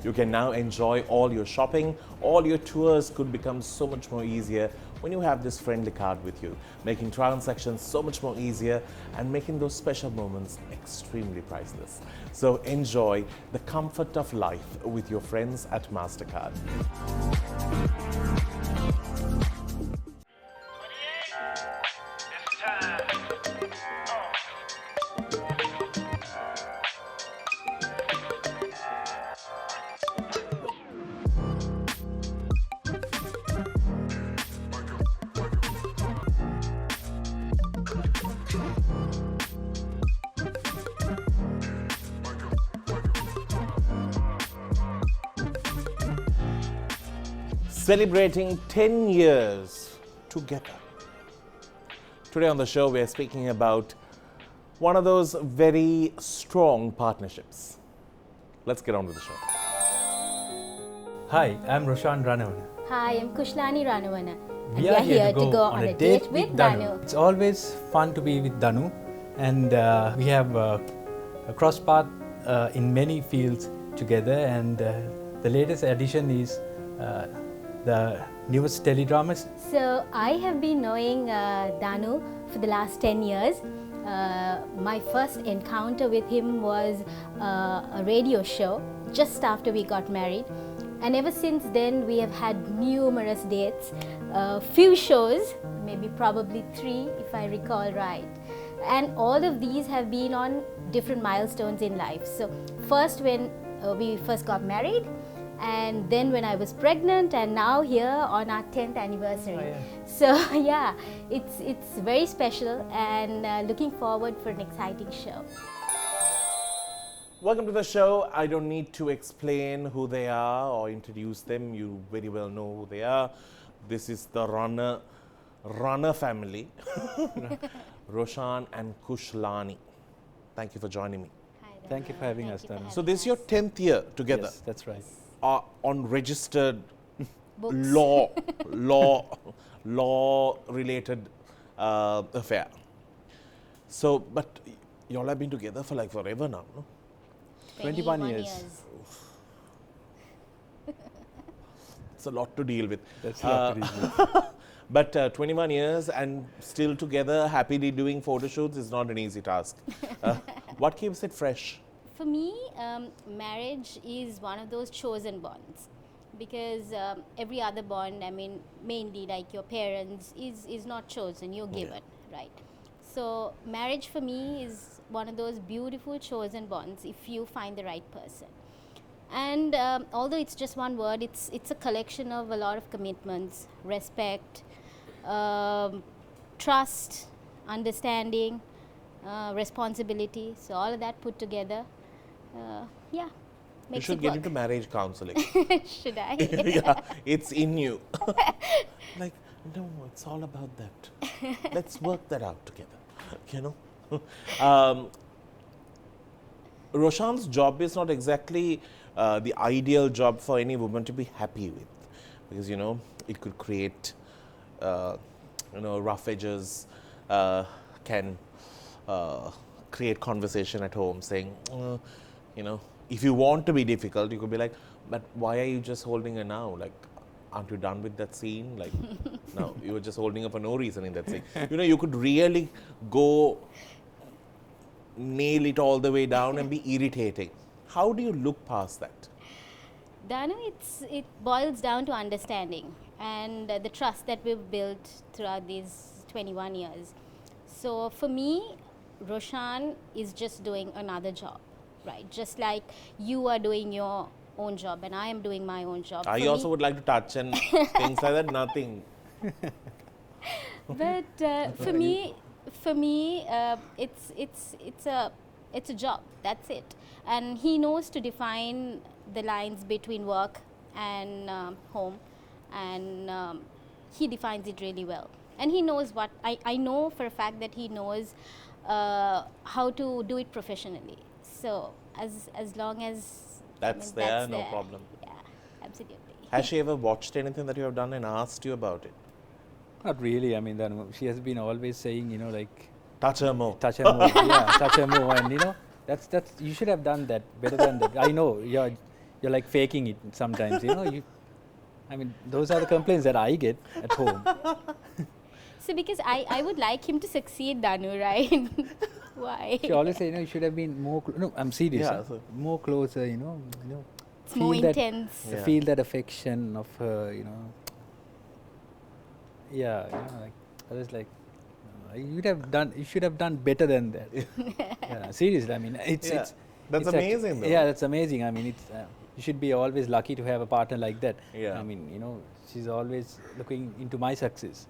You can now enjoy all your shopping, all your tours could become so much more easier when you have this friendly card with you, making transactions so much more easier and making those special moments extremely priceless. So enjoy the comfort of life with your friends at MasterCard. Celebrating 10 years together. Today on the show, we are speaking about one of those very strong partnerships. Let's get on with the show. Hi, I'm Roshan Ranawana. Hi, I'm Kushlani Ranawana. And We are here to go on a date with DANU. It's always fun to be with DANU, and we have crossed path in many fields together, and the latest addition is the newest teledramas. So I have been knowing DANU for the last 10 years. My first encounter with him was a radio show just after we got married. And ever since then, we have had numerous dates, few shows, probably 3 if I recall right. And all of these have been on different milestones in life. So first when we first got married, and then when I was pregnant, and now here on our 10th anniversary. Oh, yeah. So yeah, it's very special, and looking forward for an exciting show. Welcome to the show. I don't need to explain who they are or introduce them. You very well know who they are. This is the Rana family, Roshan and Kushlani. Thank you for joining me. Hi, Rana. Thank you for having Thank us, you for Danu. having So this is your us. 10th year together. Yes, that's right. On registered Books. law related affair. So, but you all have been together for like forever now, no? 21 years. It's a lot to deal with. That's a lot to deal with. But 21 years and still together, happily doing photo shoots is not an easy task. What keeps it fresh? For me, marriage is one of those chosen bonds, because every other bond, mainly like your parents, is not chosen, you're given, right? So marriage for me is one of those beautiful chosen bonds if you find the right person. And although it's just one word, it's a collection of a lot of commitments, respect, trust, understanding, responsibility. So all of that put together, You makes should it get work. into marriage counseling. Should I? Yeah, it's in you. Like, no, it's all about that. Let's work that out together, you know. Roshan's job is not exactly the ideal job for any woman to be happy with, because, you know, it could create, rough edges, can create conversation at home saying, if you want to be difficult, you could be like, but why are you just holding her now? Like, aren't you done with that scene? Like, no, you were just holding her for no reason in that scene. You could really go nail it all the way down and be irritating. How do you look past that? Danu, it boils down to understanding and the trust that we've built throughout these 21 years. So for me, Roshan is just doing another job, right? Just like you are doing your own job and I am doing my own job. I also would like to touch and things like that, nothing. But for me, it's a job. That's it. And he knows to define the lines between work and home, and he defines it really well. And he knows what I know for a fact that he knows how to do it professionally. So as long as That's there, no problem. Yeah, absolutely. Has she ever watched anything that you have done and asked you about it? Not really. I mean, she has been always saying, like, Touch her more. touch her more. Yeah, touch her more. And, that's you should have done that better than that. I know you're like faking it sometimes, you know. I mean, those are the complaints that I get at home. So because I would like him to succeed, Danu, right? Why? She always say, you know, you should have been more. No, I'm serious. Yeah, so- more closer, you know. It's more intense. Yeah. Feel that affection of her, you know. Yeah, you know, like I was like, you should have done better than that. Yeah, seriously. I mean, it's Yeah. That's it's amazing, though. Yeah, that's amazing. I mean, you should be always lucky to have a partner like that. Yeah. I mean, you know, she's always looking into my success.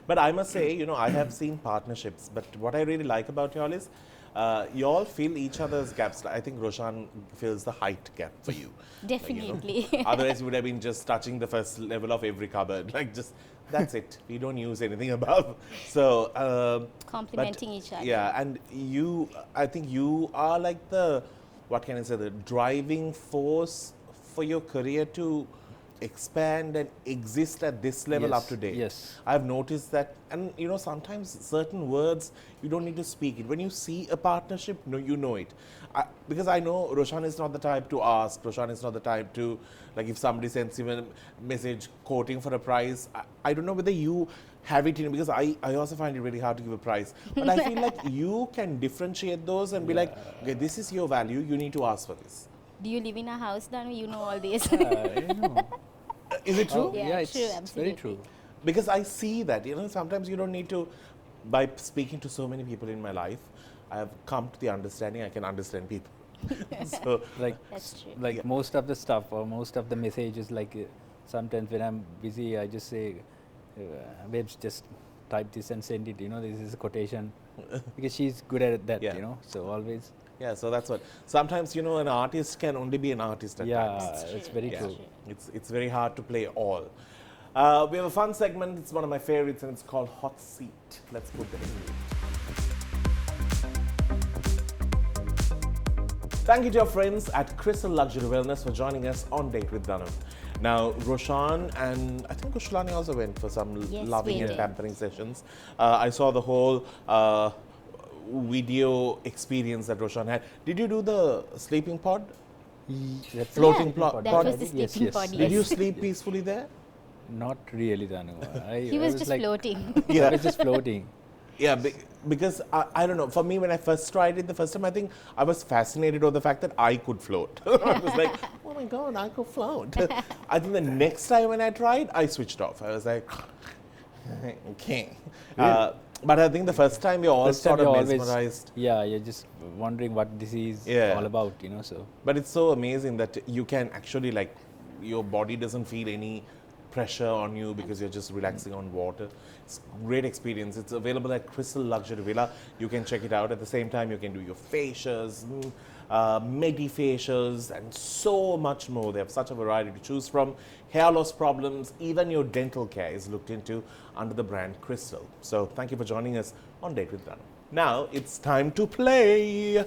But I must say, you know, I have seen partnerships, but what I really like about y'all is you all fill each other's gaps. I think Roshan fills the height gap for you. Definitely. You know? Otherwise, you would have been just touching the first level of every cupboard. Like, just, that's it. We don't use anything above. So, Complementing each other. yeah, and you, I think you are like the, what can I say, the driving force for your career to expand and exist at this level Yes, up to date. yes. I've noticed that, and you know, sometimes certain words you don't need to speak it. When you see a partnership, no, you know it. Because I know Roshan is not the type to ask. Roshan is not the type to, like, if somebody sends him a message quoting for a price, I don't know whether you have it in, because I also find it really hard to give a price. But I feel like you can differentiate those and be like, okay, this is your value, you need to ask for this. Do you live in a house, Danu? You know all this. You know. Is it true? Yeah, it's true, very absolutely. true. Because I see that, you know, sometimes you don't need to, by speaking to so many people in my life, I have come to the understanding I can understand people. So, Like, That's true. like Yeah. most of the stuff or most of the messages, like sometimes when I'm busy, I just say, Babes, just type this and send it. You know, this is a quotation, because she's good at that. Yeah. You know, so always. yeah, so that's what. Sometimes, you know, an artist can only be an artist at Yeah, times. it's very Yeah. true. It's very hard to play all. We have a fun segment. It's one of my favorites, and it's called Hot Seat. Let's put that in. Thank you to our friends at Crystal Luxury Wellness for joining us on Date with Danu. Now, Roshan and I think Kushlani also went for some Yes, loving we and did. pampering sessions. I saw the whole video experience that Roshan had. Did you do the sleeping pod? That's Floating the plot- pod. That pod. was the Yes, sleeping yes. pod, Did you yes. sleep peacefully there? Not really, Danu. He was just like, floating. I was just floating. Yeah, because I don't know. For me, when I first tried it the first time, I think I was fascinated with the fact that I could float. I was like, oh my God, I could float. I think the next time when I tried, I switched off. I was like, okay. But I think the first time we all First time sort of you're always- mesmerized. Yeah, you're just wondering what this is Yeah. all about, you know. So But it's so amazing that you can actually, like, your body doesn't feel any pressure on you because you're just relaxing on water. It's a great experience. It's available at Crystal Luxury Villa. You can check it out. At the same time, you can do your facials, medi-facials, and so much more. They have such a variety to choose from. Hair loss problems, even your dental care is looked into under the brand Crystal. So thank you for joining us on Date with Danu. Now it's time to play.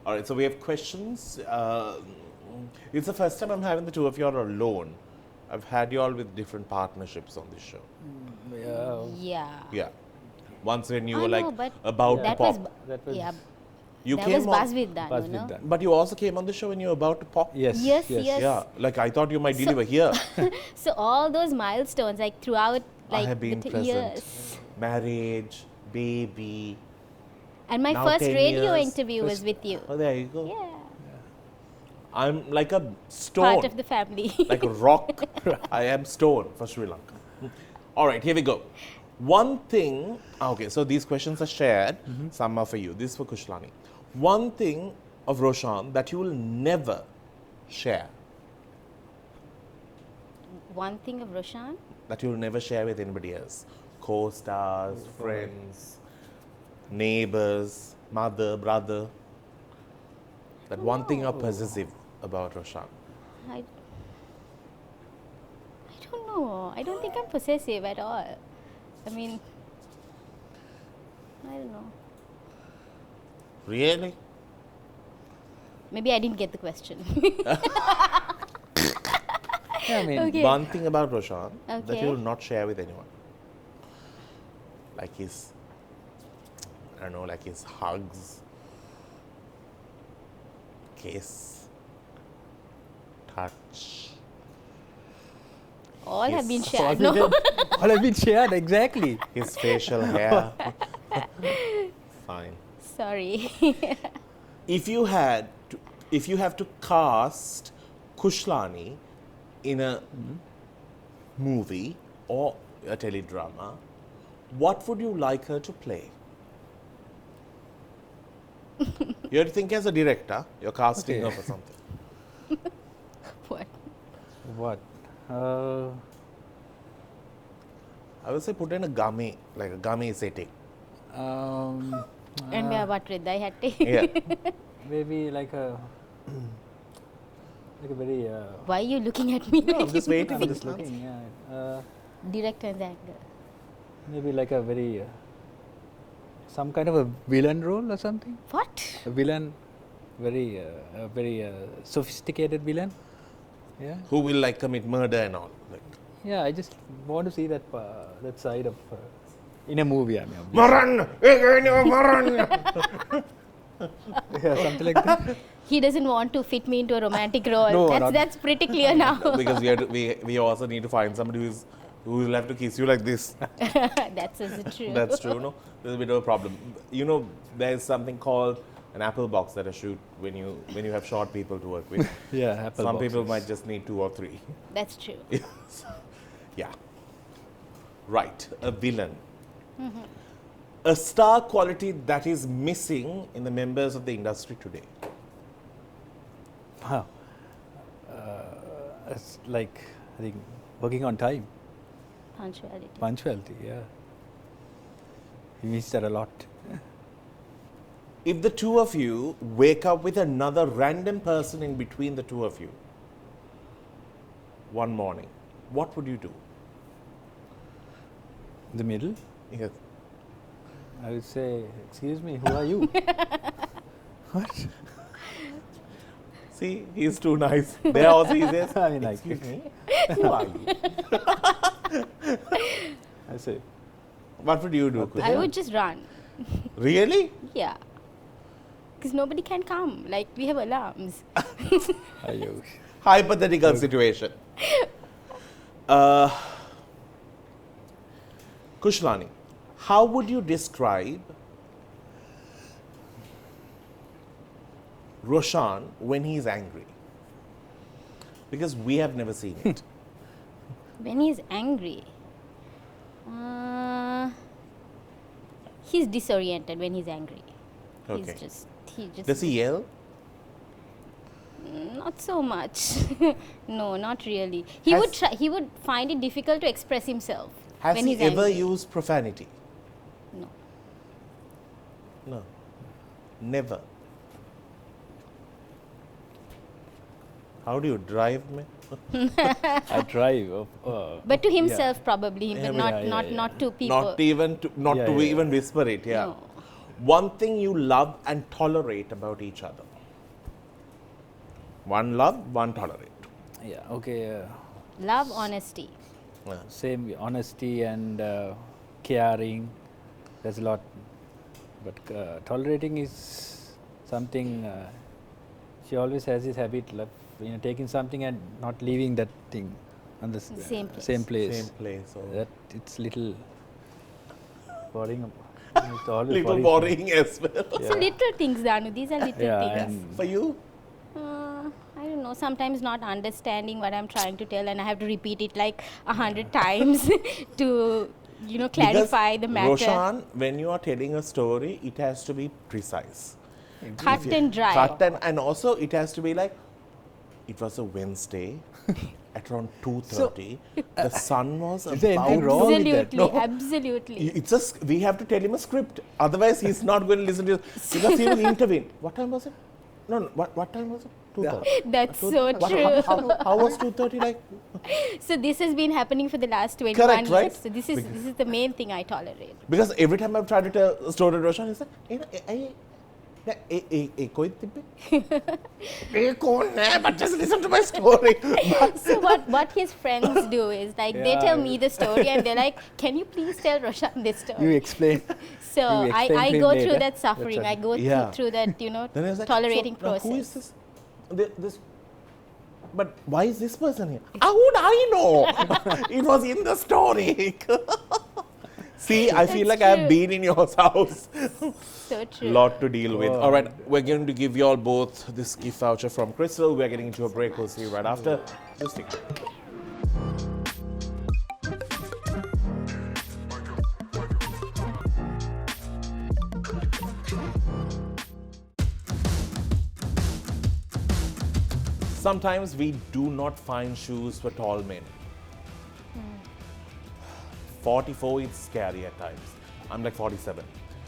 All right, so we have questions. It's the first time I'm having the two of you all alone. I've had you all with different partnerships on this show. Yeah. Yeah. Once when you I were like know, but about to that pop. was, that was yeah, You that came was on, Buzz with Danu, Buzz with no? Danu. but you also came on the show when you were about to pop. Yes, Yes, yes. Yeah, like I thought you might deliver here. So all those milestones, like throughout, I like have been the present. years. Marriage, baby. And my Now first 10 radio years. interview was with you. Oh, there you go. Yeah. I'm like a stone. Part of the family. Like a rock. I am stone for Sri Lanka. All right, here we go. One thing, okay, so these questions are shared. Some are for you. This is for Kushlani. One thing of Roshan that you will never share, One thing of Roshan. that you will never share with anybody else. Co-stars, friends, neighbors, mother, brother. That one thing you're possessive about Roshan. I don't know. I don't think I'm possessive at all. I mean, I don't know. Really? Maybe I didn't get the question. Yeah, I mean, Okay. One thing about Roshan that Okay. you will not share with anyone. Like his, I don't know, like his hugs, kiss, touch. All have been Yes. shared. No? All have been shared, exactly. His facial hair. Fine. Sorry. If you have to cast Kushlani in a movie or a teledrama, what would you like her to play? You have to think as a director, you're casting her for something. What? What? I would say put in a gummy, like a gummy setting. And what Riddai had to. Yeah. Maybe like a very. Why are you looking at me? No, I'm just waiting I'm for just this looking. Yeah. Director and actor. Maybe like a very some kind of a villain role or something. What? A villain, very sophisticated villain. Yeah. Who will like commit murder and all. Like, Yeah, I just want to see that that side of in a movie. I mean, Maran! Maran! yeah, something like that. He doesn't want to fit me into a romantic role. No, That's pretty clear now. Because we also need to find somebody who will have to kiss you like this. That's also true. That's true, no? There's a bit of a problem. You know, there's something called an apple box that I shoot when you have short people to work with. Yeah, apple Some boxes. people might just need 2 or 3. That's true. Yeah. Right, a villain. A star quality that is missing in the members of the industry today. Huh. It's like I think working on time, Punctuality. punctuality. Yeah, we miss that a lot. If the two of you wake up with another random person in between the two of you one morning, what would you do? In the middle, Yes. I would say, "Excuse me, who are you?" What? See, he's too nice. There also he says, I mean, like, excuse me, who are you? I say, What would you do? I would just run. Really? Yeah. Because nobody can come. Like, we have alarms. "Ayo." Hypothetical situation. Kushlani, how would you describe Roshan when he's angry? Because we have never seen it. When he's angry, he's disoriented when he's angry. Okay. He just. Does he yell? Not so much. No, not really. He would try. He would find it difficult to express himself Has when he he's ever angry. used profanity? No. No. Never. How do you drive me? I drive. But to himself, probably, but Yeah, not to people. Not even to, not Yeah, to yeah, even whisper it. Yeah. No. One thing you love and tolerate about each other. One love, one tolerate. Yeah. Okay. Love, honesty. Yeah. Same honesty and caring. There's a lot, but tolerating is something. She always has this habit of taking something and not leaving that thing on the Same place. same place. Same place. So That it's little boring. It's always little boring as well. It's little things, Danu. These are little Yeah, things. and For you? I don't know. Sometimes not understanding what I'm trying to tell, and I have to repeat it like 100 times to, clarify Because the matter. Roshan, when you are telling a story, it has to be precise. Cut and dry. Cut and also it has to be like, it was a Wednesday at around 2:30. The sun was Is there anything about. wrong with that? Absolutely, No. absolutely. We have to tell him a script. Otherwise, he's not going to listen to us because he will intervene. What time was it? No. What time was it? 2:30. That's so true. How was 2:30 like? So this has been happening for the last 21 Correct, years. right? So this is the main thing I tolerate. Because every time I've tried to tell a story to Roshan, he's like, कोई तिब्बे कौन है but just listen to my story. So what his friends do is like they tell me the story and they're like, can you please tell Roshan this story? You explain. So you explain I to him go later. through that suffering. That's I go Yeah. through that Then I was like, tolerating so, now process. who is this? but why is this person here? How would I know? It was in the story. See, I feel like I've been in your house. So true. Lot to deal with. All right, we're going to give you all both this gift voucher from Crystal. We're getting into a break. We'll see you right after. Just stick around. Sometimes we do not find shoes for tall men. 44 is scary at times. I'm like 47.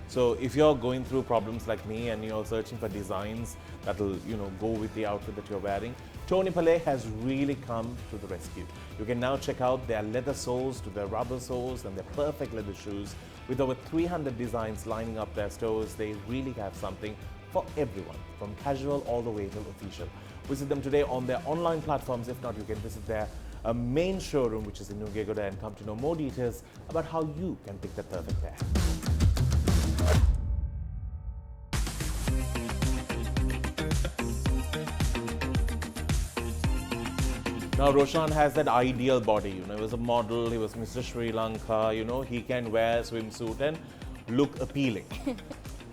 So if you're going through problems like me and you're searching for designs that'll, go with the outfit that you're wearing, Tony Palais has really come to the rescue. You can now check out their leather soles to their rubber soles and their perfect leather shoes. With over 300 designs lining up their stores, they really have something for everyone, from casual all the way to official. Visit them today on their online platforms. If not, you can visit their main showroom, which is in Nugegoda, and come to know more details about how you can pick the perfect pair. Now, Roshan has that ideal body. He was a model, he was Mr. Sri Lanka, he can wear a swimsuit and look appealing.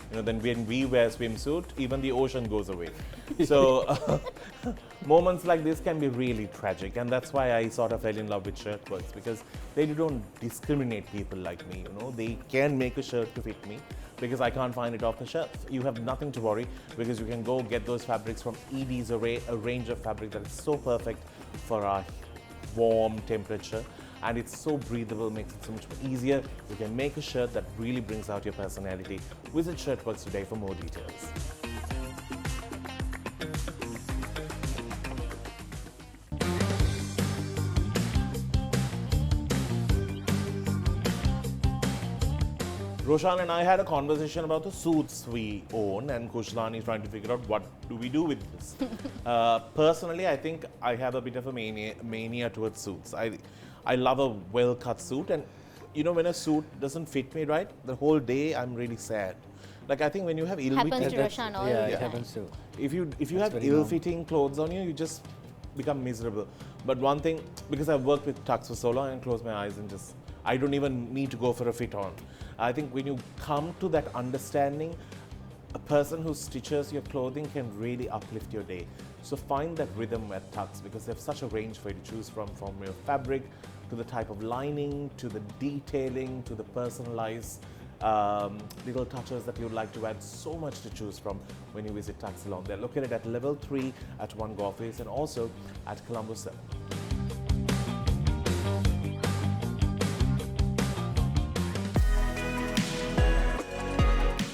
Then when we wear swimsuit, even the ocean goes away. So moments like this can be really tragic, and that's why I sort of fell in love with Shirtworks, because they don't discriminate people like me. They can make a shirt to fit me because I can't find it off the shelf. You have nothing to worry, because you can go get those fabrics from ED's Array, a range of fabric that is so perfect for our warm temperature. And it's so breathable, makes it so much more easier. You can make a shirt that really brings out your personality. Visit Shirtworks today for more details. Roshan and I had a conversation about the suits we own, and Kushlani is trying to figure out what do we do with this. Personally, I think I have a bit of a mania towards suits. I love a well-cut suit, and when a suit doesn't fit me right, the whole day I'm really sad. Like, I think when you have happens to Roshan all the time. It happens too. If you have ill-fitting clothes on you, you just become miserable. But one thing, because I've worked with tux for so long, and close my eyes and I don't even need to go for a fit on. I think when you come to that understanding, a person who stitches your clothing can really uplift your day. So find that rhythm at Tux, because they have such a range for you to choose from your fabric to the type of lining, to the detailing, to the personalized little touches that you'd like to add. So much to choose from when you visit Tux Salon. They're located at level 3 at One Go Office and also at Colombo 7.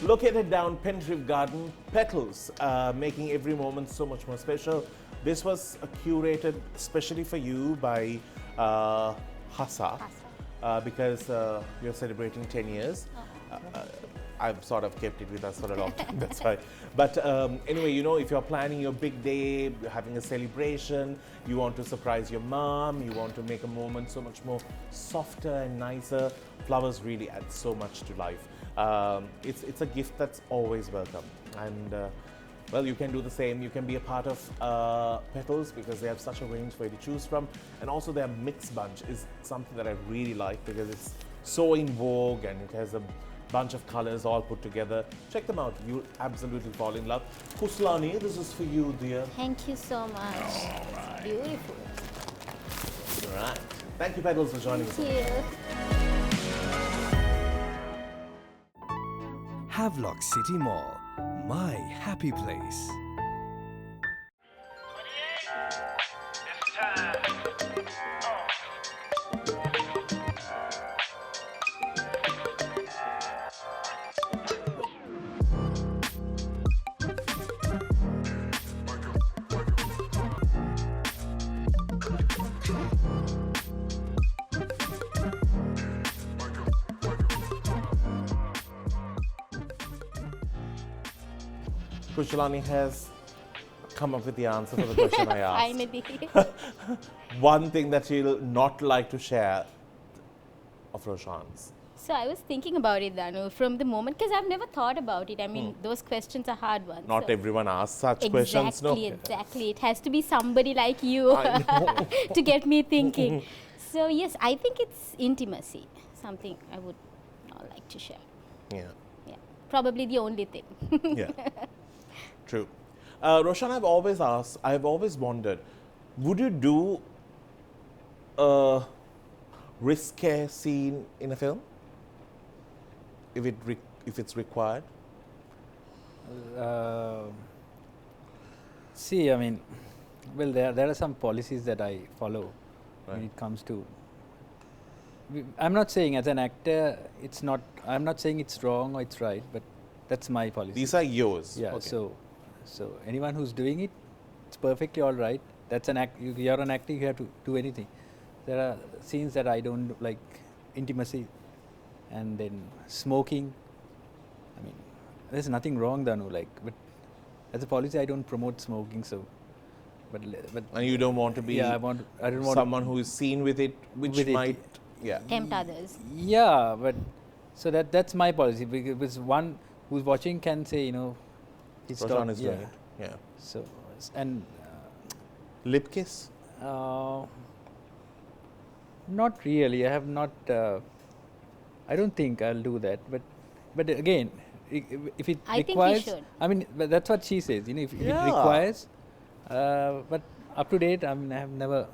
Located down Pentrif Garden, Petals, making every moment so much more special. This was curated especially for you by Hassa, because you're celebrating 10 years. I've sort of kept it with us for a long time, that's why. But anyway, if you're planning your big day, having a celebration, you want to surprise your mom, you want to make a moment so much more softer and nicer, flowers really add so much to life. It's a gift that's always welcome, and well, you can do the same. You can be a part of Petals, because they have such a range for you to choose from, and also their mix bunch is something that I really like, because it's so in vogue and it has a bunch of colors all put together. Check them out, you'll absolutely fall in love. Kushlani, this is for you, dear. Thank you so much. Right. It's beautiful. All right. Thank you, Petals, for joining us. Thank you. Havelock City Mall, my happy place. Kushlani has come up with the answer for the question I asked. Finally. One thing that she'll not like to share of Roshan's. So I was thinking about it, Danu, from the moment, because I've never thought about it. I mean, those questions are hard ones. Not so everyone asks such questions, no? Exactly. It has to be somebody like you to get me thinking. So yes, I think it's intimacy, something I would like to share. Yeah. Yeah, probably the only thing. Yeah. True. Roshan, I've always wondered, would you do a risque scene in a film if it's required? See, I mean, well, there are some policies that I follow when Right. it comes to. I'm not saying as an actor, it's not. I'm not saying it's wrong or it's right, but that's my policy. These are yours. Yeah. Okay. So anyone who's doing it, it's perfectly all right. That's an act. You're an actor. You have to do anything. There are scenes that I don't like, intimacy, and then smoking. I mean, there's nothing wrong, Danu. Like, but as a policy, I don't promote smoking. So, but And you don't want to be I don't want someone who is seen with it, which With it, might yeah. Tempt others. Yeah, but so that's my policy, because one who's watching can say, he's Roshan is doing it. Yeah. So and Lip kiss? not really. I have not. I don't think I'll do that. But again, if it I think he requires, should. I mean, but that's what she says. If it Yeah. requires, but up to date, I mean, I have never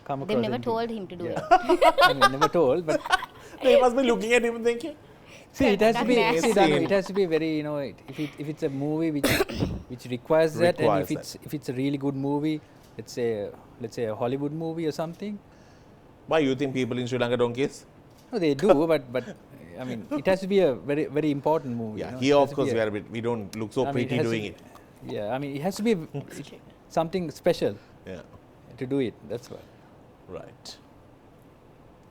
come across. They've never anything. told him to do it. I mean, never told, but They must be looking at him and thinking, see, it has to be. Nasty. See, Danu, it has to be very. If it's a movie which requires that, and Requires if it's a really good movie, let's say a Hollywood movie or something. why you think people in Sri Lanka don't kiss? No, they do, but I mean, it has to be a very very important movie. Yeah, It here has of to course be we don't look so I mean, pretty has to doing be- it. Yeah, I mean, it has to be something special Yeah, to do it. That's why. right.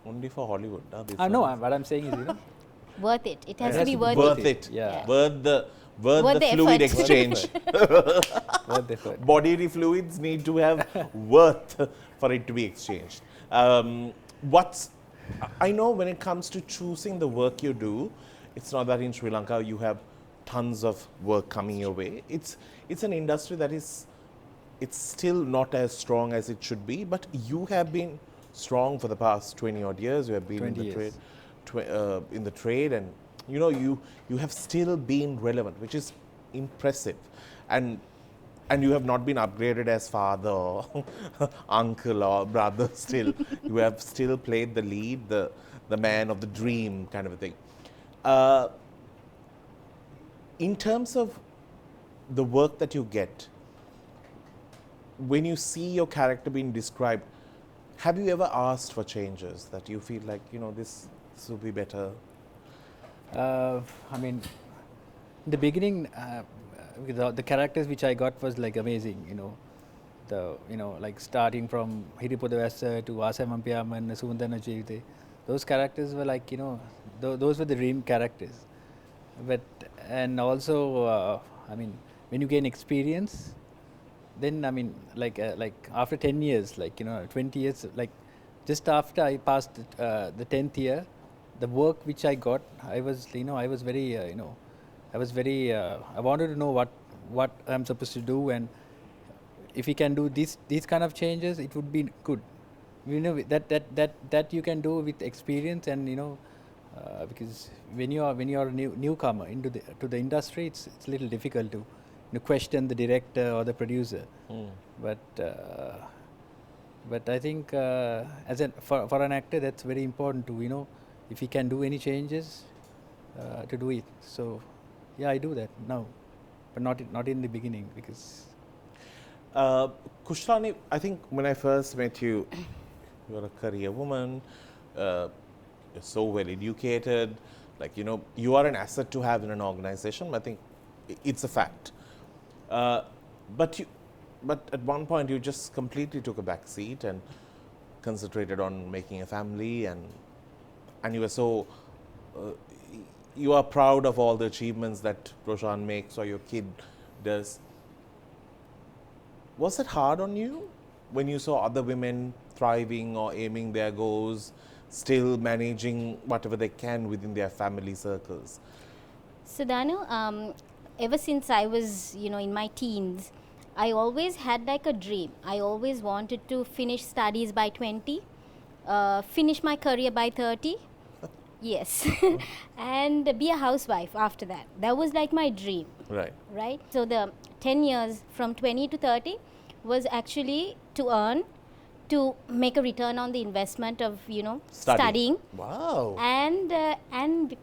Only for Hollywood. This No, one. what I'm saying is, Worth it. It has It to be worth worth it. it. Yeah. Worth the Worth the fluid effort. exchange. worth the effort. Bodily fluids need to have worth for it to be exchanged. I know when it comes to choosing the work you do, it's not that in Sri Lanka you have tons of work coming your way. It's an industry that it's still not as strong as it should be, but you have been strong for the past 20 odd years. You have been in 20 the years. trade, and you have still been relevant, which is impressive, and you have not been upgraded as father, or uncle, or brother. Still, you have still played the lead, the man of the dream kind of a thing. In terms of the work that you get, when you see your character being described, have you ever asked for changes that you feel like, this would be better? I mean, in the beginning, the characters which I got was like amazing. Like starting from Hiripodavasa to Asamampyaman, Sundana Jivite. Those characters were like, those were the dream characters. But and also, I mean, when you gain experience, then I mean, like after 10 years, 20 years, like just after I passed the 10th year, the work which I got, I was very, I wanted to know what I'm supposed to do, and if we can do these kind of changes, it would be good. That you can do with experience, and because when you are a newcomer to the industry, it's a little difficult to question the director or the producer. But I think for an actor, that's very important to if he can do any changes, to do it. So yeah, I do that now, but not in the beginning, because Kushlani, I think when I first met you, you are a career woman, you're so well educated, you are an asset to have in an organization. I think it's a fact. But at one point you just completely took a back seat and concentrated on making a family, and you were so you are proud of all the achievements that Roshan makes or your kid does. Was it hard on you when you saw other women thriving or aiming their goals, still managing whatever they can within their family circles? So Danu, ever since I was, in my teens, I always had like a dream. I always wanted to finish studies by 20, finish my career by 30. Yes. And be a housewife after that. That was like my dream. Right. Right? So the 10 years from 20 to 30 was actually to earn, to make a return on the investment of, studying. Wow. And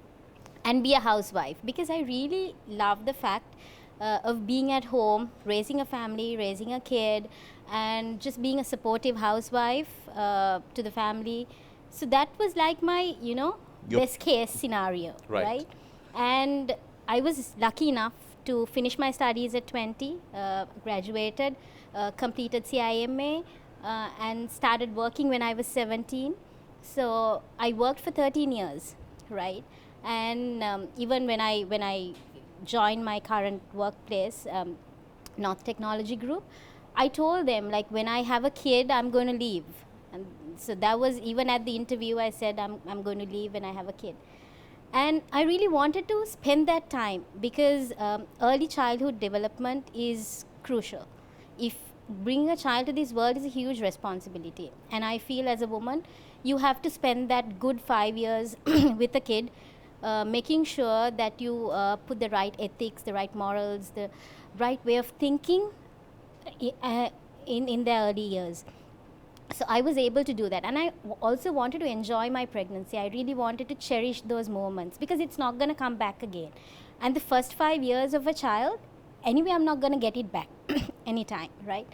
be a housewife, because I really love the fact of being at home, raising a family, raising a kid, and just being a supportive housewife to the family. So that was like my, best case scenario, Right. And I was lucky enough to finish my studies at 20, graduated, completed CIMA, and started working when I was 17. So I worked for 13 years, right? And even when I joined my current workplace, North Technology Group, I told them, like, when I have a kid, I'm going to leave. And so that was, even at the interview, I said I'm going to leave when I have a kid. And I really wanted to spend that time, because early childhood development is crucial. If bringing a child to this world is a huge responsibility, and I feel as a woman, you have to spend that good 5 years with a kid, making sure that you put the right ethics, the right morals, the right way of thinking in their early years. So I was able to do that, and I also wanted to enjoy my pregnancy. I really wanted to cherish those moments, because it's not going to come back again. And the first 5 years of a child, anyway, I'm not going to get it back anytime, right?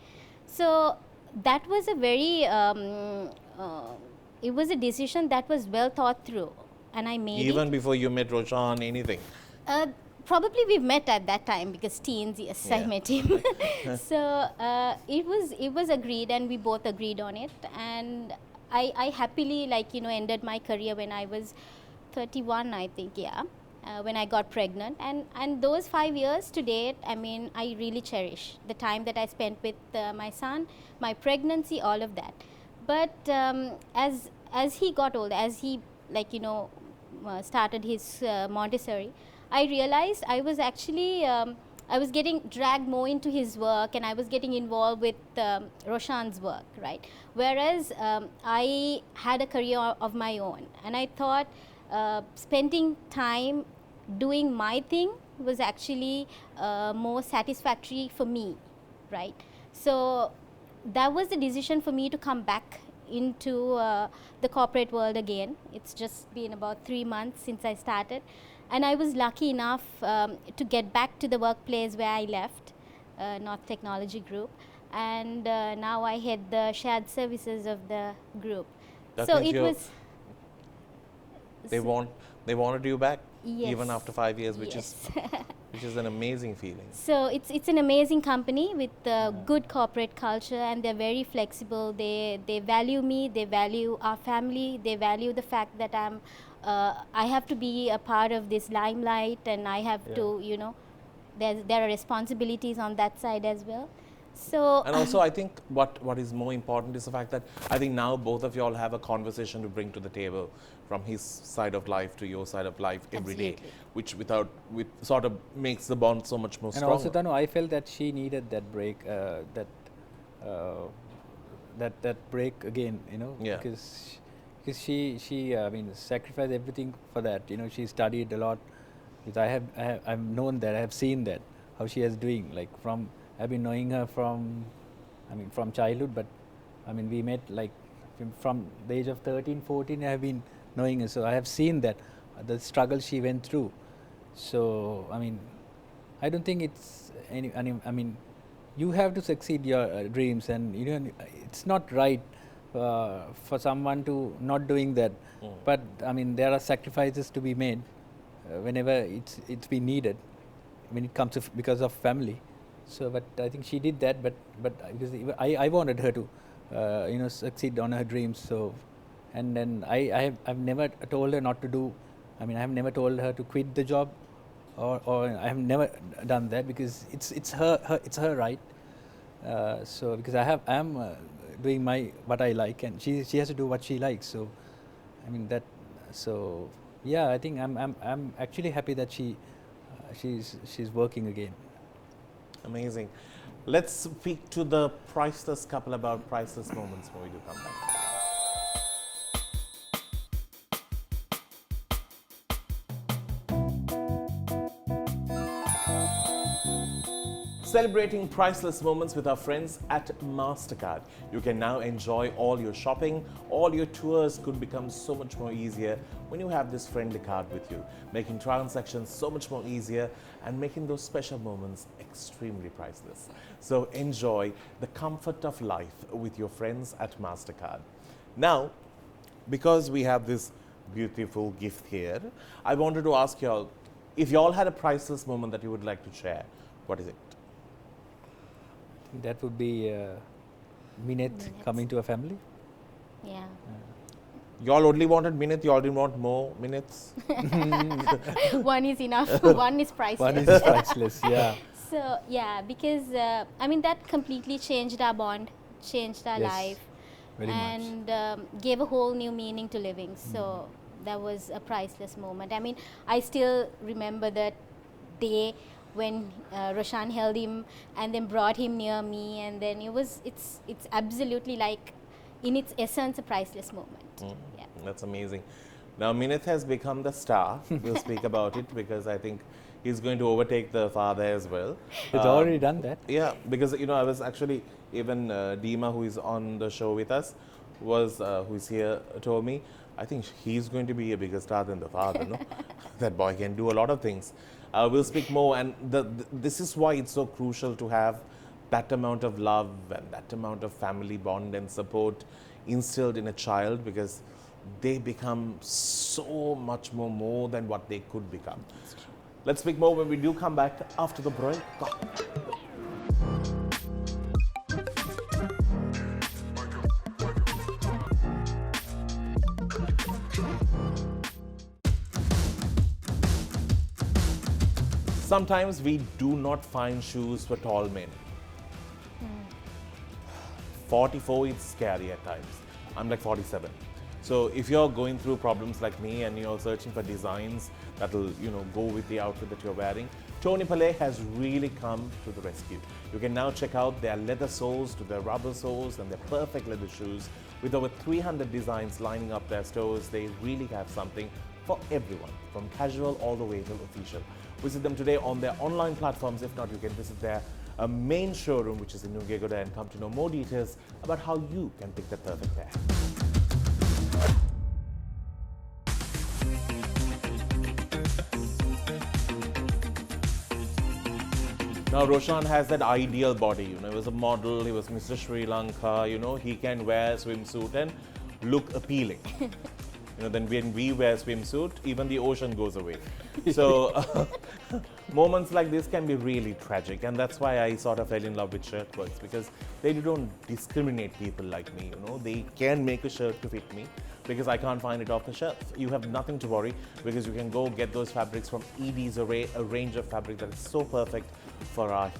So that was a very it was a decision that was well thought through, and I made Even it. before you met Roshan, anything? Probably we've met at that time, because teens, yes, I Yeah. met him. So it was agreed, and we both agreed on it. And I happily, ended my career when I was 31, I think, yeah, when I got pregnant. And those 5 years to date, I mean, I really cherish the time that I spent with my son, my pregnancy, all of that. But as he got older, as he, started his Montessori, I realized I was actually I was getting dragged more into his work, and I was getting involved with Roshan's work, right? Whereas I had a career of my own, and I thought spending time doing my thing was actually more satisfactory for me, right? So that was the decision for me to come back into the corporate world again. It's just been about 3 months since I started, and I was lucky enough to get back to the workplace where I left, North Technology Group, and now I head the shared services of the group. That So means it was. They wanted you back, Yes. even after 5 years, which Yes. is an amazing feeling. So it's an amazing company with good corporate culture, and they're very flexible. They value me, they value our family, they value the fact that I have to be a part of this limelight, and I have to, there are responsibilities on that side as well. So And also, I think what is more important is the fact that I think now both of you all have a conversation to bring to the table, from his side of life to your side of life every day, Absolutely. which sort of makes the bond so much more And stronger. also, Danu, I felt that she needed that break, that break again, Yeah. because she I mean, sacrificed everything for that. She studied a lot. Because I've known that, I have seen that, how she is doing. Like, I've been knowing her from childhood, but I mean, we met like from the age of 13, 14. I have been knowing her, so I have seen that the struggle she went through. So I mean, I don't think it's any. I mean, you have to succeed your dreams, and it's not right for someone to not doing that. But I mean, there are sacrifices to be made whenever it's been needed, when it comes to because of family. So, but I think she did that. But because I wanted her to succeed on her dreams. So, and then I've never told her not to do. I mean, I have never told her to quit the job, or I have never done that, because it's her right. So because I am doing what I like, and she has to do what she likes. So I mean that. So yeah, I think I'm actually happy that she's working again. Amazing. Let's speak to the priceless couple about priceless moments when we do come back. Celebrating priceless moments with our friends at MasterCard. You can now enjoy all your shopping, all your tours could become so much more easier when you have this friendly card with you, making transactions so much more easier and making those special moments extremely priceless. So enjoy the comfort of life with your friends at MasterCard. Now, because we have this beautiful gift here, I wanted to ask you all, if you all had a priceless moment that you would like to share, what is it? That would be Minette coming to a family. Yeah. You all only wanted minute, you all didn't want more minutes? One is enough. One is priceless. One is priceless, yeah. So yeah, because I mean that completely changed our bond, changed our Yes, life, very much. and gave a whole new meaning to living. So that was a priceless moment. I mean, I still remember that day when Roshan held him and then brought him near me, and then it's absolutely like in its essence a priceless moment. Yeah. That's amazing. Now Minith has become the star. We'll speak about it because I think he's going to overtake the father as well. He's already done that. Yeah, because I was actually even Dima, who is on the show with us, who's here, told me I think he's going to be a bigger star than the father. No, that boy can do a lot of things. We'll speak more, and this is why it's so crucial to have that amount of love and that amount of family bond and support instilled in a child, because they become so much more than what they could become. Let's speak more when we do come back after the break. Sometimes we do not find shoes for tall men. 44 is scary at times. I'm like 47. So if you're going through problems like me and you're searching for designs that'll go with the outfit that you're wearing, Tony Palais has really come to the rescue. You can now check out their leather soles to their rubber soles and their perfect leather shoes. With over 300 designs lining up their stores, they really have something for everyone, from casual all the way to official. Visit them today on their online platforms. If not, you can visit their main showroom, which is in New Gegoda, and come to know more details about how you can pick the perfect pair. Now Roshan has that ideal body, he was a model, he was Mr. Sri Lanka, he can wear a swimsuit and look appealing. Then when we wear swimsuit, even the ocean goes away. So moments like this can be really tragic, and that's why I sort of fell in love with Shirtworks, because they don't discriminate people like me. They can make a shirt to fit me because I can't find it off the shelf. You have nothing to worry, because you can go get those fabrics from ED's Array, a range of fabric that is so perfect for our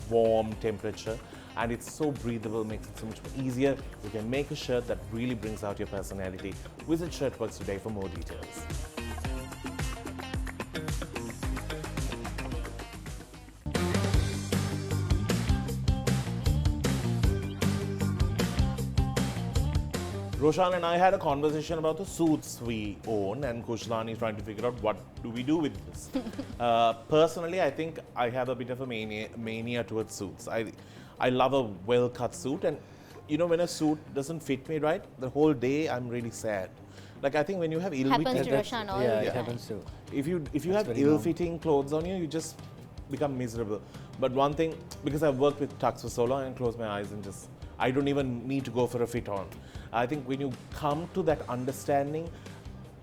warm temperature, and it's so breathable, makes it so much more easier. You can make a shirt that really brings out your personality. Visit Shirtworks today for more details. Roshan and I had a conversation about the suits we own, and Kushlani is trying to figure out what do we do with this. Personally, I think I have a bit of a mania towards suits. I love a well-cut suit, and when a suit doesn't fit me right, the whole day I'm really sad. Like, I think when you have Happens to Roshan all the time. It happens too. If you have ill-fitting clothes on you, you just become miserable. But one thing, because I've worked with tux for so long, and close my eyes and I don't even need to go for a fit on. I think when you come to that understanding,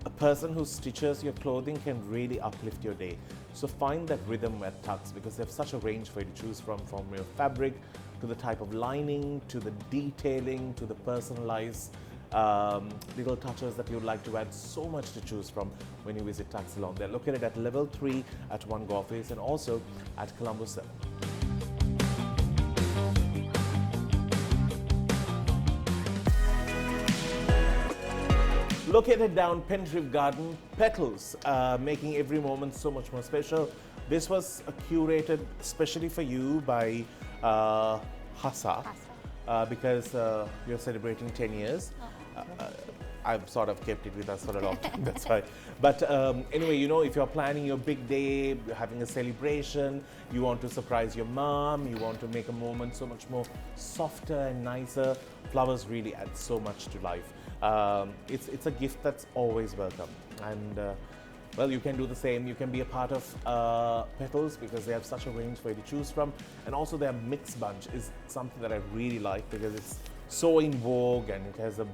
a person who stitches your clothing can really uplift your day. So find that rhythm at Tux, because they have such a range for you to choose from your fabric to the type of lining, to the detailing, to the personalized little touches that you'd like to add. So much to choose from when you visit Tux Salon. They're located at level 3 at One Go Office and also at Colombo 7. Located down Penrive Garden, Petals, making every moment so much more special. This was curated especially for you by Hassa, because you're celebrating 10 years. I've sort of kept it with us for a long time, that's why. But anyway, you know, if you're planning your big day, you're having a celebration, you want to surprise your mom, you want to make a moment so much more softer and nicer, flowers really add so much to life. It's a gift that's always welcome. And well, you can do the same. You can be a part of Petals because they have such a range for you to choose from. And also their mix bunch is something that I really like because it's so in vogue and it has a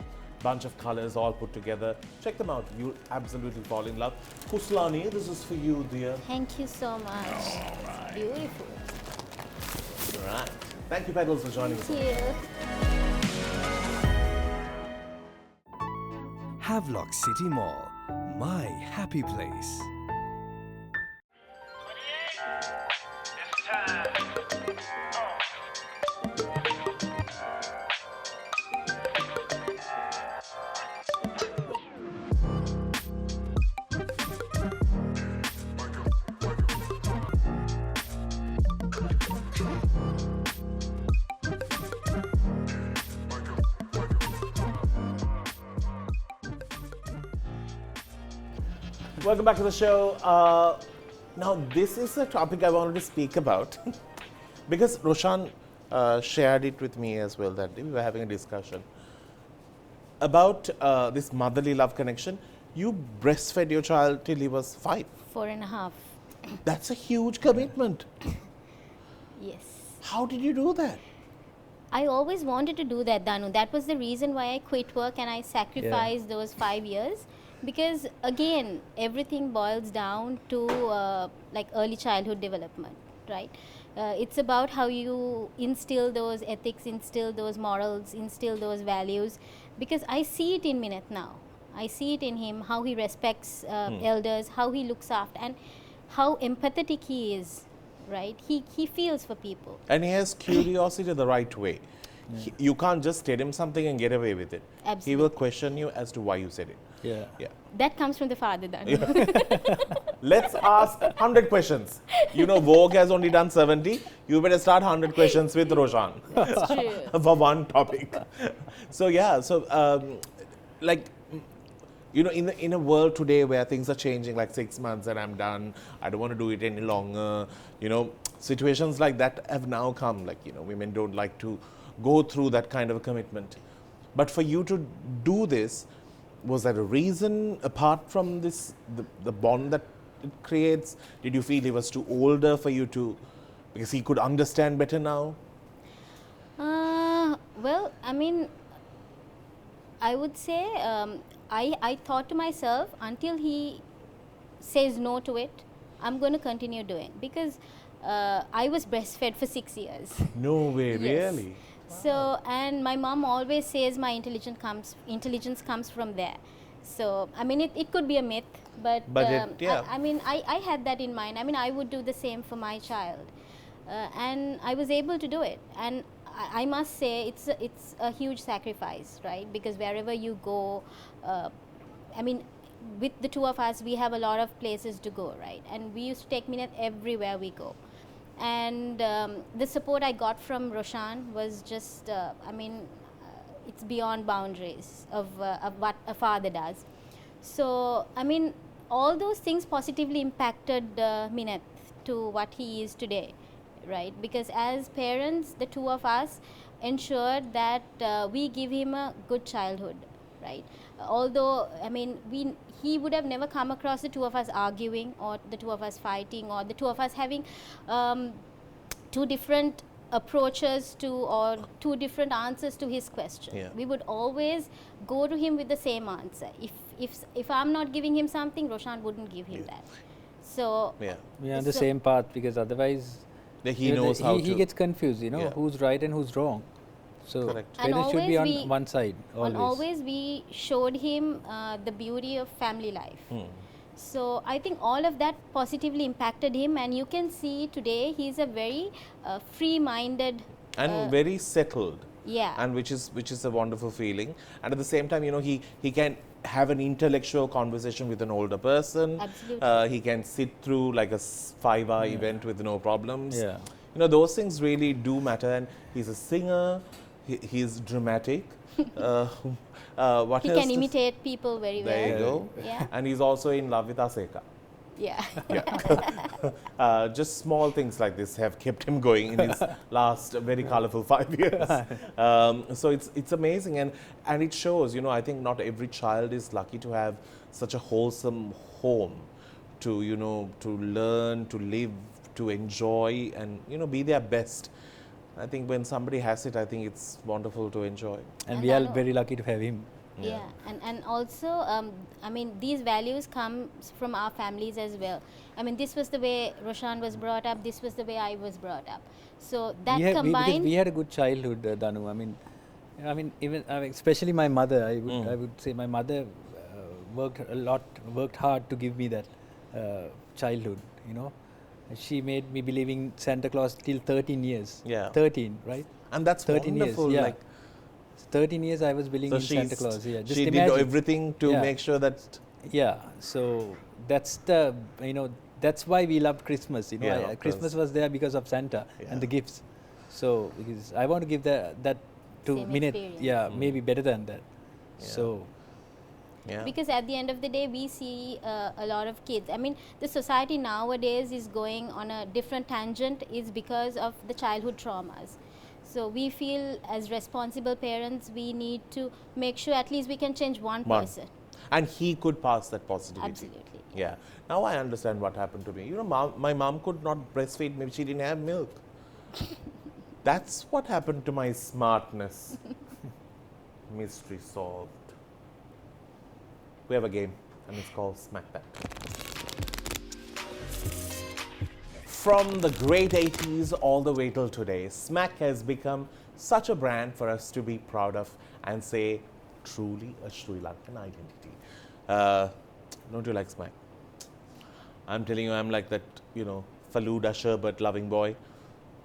bunch of colors all put together. Check them out. You'll absolutely fall in love. Kushlani, this is for you, dear. Thank you so much. Right. It's beautiful. All right. Thank you, Petals, for joining us. Thank you. Havelock City Mall, my happy place. Welcome back to the show. Now, this is a topic I wanted to speak about because Roshan shared it with me as well that day. We were having a discussion about this motherly love connection. You breastfed your child till he was 5. 4.5. That's a huge commitment. Yes. How did you do that? I always wanted to do that, Danu. That was the reason why I quit work and I sacrificed those 5 years. Because again, everything boils down to like early childhood development, right? It's about how you instill those ethics, instill those morals, instill those values. Because I see it in Minette now. I see it in him, how he respects elders, how he looks after, and how empathetic he is, right? He feels for people. And he has curiosity the right way. You can't just tell him something and get away with it. Absolutely. He will question you as to why you said it. Yeah. That comes from the father, Danu. Let's ask 100 questions. You know, Vogue has only done 70. You better start 100 questions with Roshan. That's true. For one topic. So yeah, so like, you know, in a world today where things are changing, like 6 months and I'm done, I don't want to do it any longer, you know, situations like that have now come. Like, you know, women don't like to go through that kind of a commitment. But for you to do this, was that a reason apart from this, the bond that it creates? Did you feel he was too older for you to, because he could understand better now? Well, I mean, I would say I thought to myself, until he says no to it, I'm going to continue doing, because I was breastfed for 6 years. No way, Yes. really? So, and my mom always says my intelligence comes from there. So, I mean, it could be a myth, but I mean, I had that in mind. I mean, I would do the same for my child, and I was able to do it. And I must say, it's a huge sacrifice, right? Because wherever you go, I mean, with the two of us, we have a lot of places to go, right? And we used to take Minette everywhere we go. And the support I got from Roshan was just, I mean, it's beyond boundaries of what a father does. So, I mean, all those things positively impacted Minette to what he is today, right? Because as parents, the two of us ensured that we give him a good childhood, right? Although, I mean, he would have never come across the two of us arguing, or the two of us fighting, or the two of us having two different approaches to, or two different answers to his question. Yeah. We would always go to him with the same answer. If I'm not giving him something, Roshan wouldn't give him that. So We are on the So- same path, because otherwise He knows how he to. gets confused, you know, Yeah. who's right and who's wrong. So Correct. And parents should be on always one side, And always. always we showed him the beauty of family life. So I think all of that positively impacted him, and you can see today he's a very free-minded And very settled. Yeah. and which is a wonderful feeling. And at the same time, he can have an intellectual conversation with an older person. Absolutely. He can sit through like a 5-hour event with no problems. Yeah. Those things really do matter. And he's a singer. He's dramatic. What He else can to imitate people very well. There you go. Yeah. And he's also in love with Aseka. Yeah. Just small things like this have kept him going in his last very colorful 5 years. So it's amazing, and it shows. I think not every child is lucky to have such a wholesome home to to learn, to live, to enjoy, and be their best. I think when somebody has it, I think it's wonderful to enjoy. And we are very lucky to have him. Yeah, and also, I mean, these values come from our families as well. I mean, this was the way Roshan was brought up. This was the way I was brought up. So that Because combined. we had a good childhood, Danu. I mean, even especially my mother. I would say my mother worked hard to give me that childhood. She made me believing Santa Claus till 13 years. Yeah. 13, right? And that's 13 wonderful. years. Yeah. Like, 13 years I was believing so in Santa Claus. Yeah. Just she did imagine. everything to make sure that. Yeah. So that's the that's why we loved Christmas. Yeah, Christmas was there because of Santa and the gifts. So because I want to give that to Same Minute. experience. Yeah, maybe better than that. Yeah. So. Yeah. Because at the end of the day, we see a lot of kids. I mean, the society nowadays is going on a different tangent is because of the childhood traumas. So we feel as responsible parents, we need to make sure at least we can change one person. And he could pass that positivity. Absolutely. Yeah. Now I understand what happened to me. My mom could not breastfeed. Maybe she didn't have milk. That's what happened to my smartness. Mystery solved. We have a game, and it's called Smack That. From the great 80s all the way till today, Smack has become such a brand for us to be proud of and say, truly a Sri Lankan identity. Don't you like Smack? I'm telling you, I'm like that, Faluda sherbet loving boy.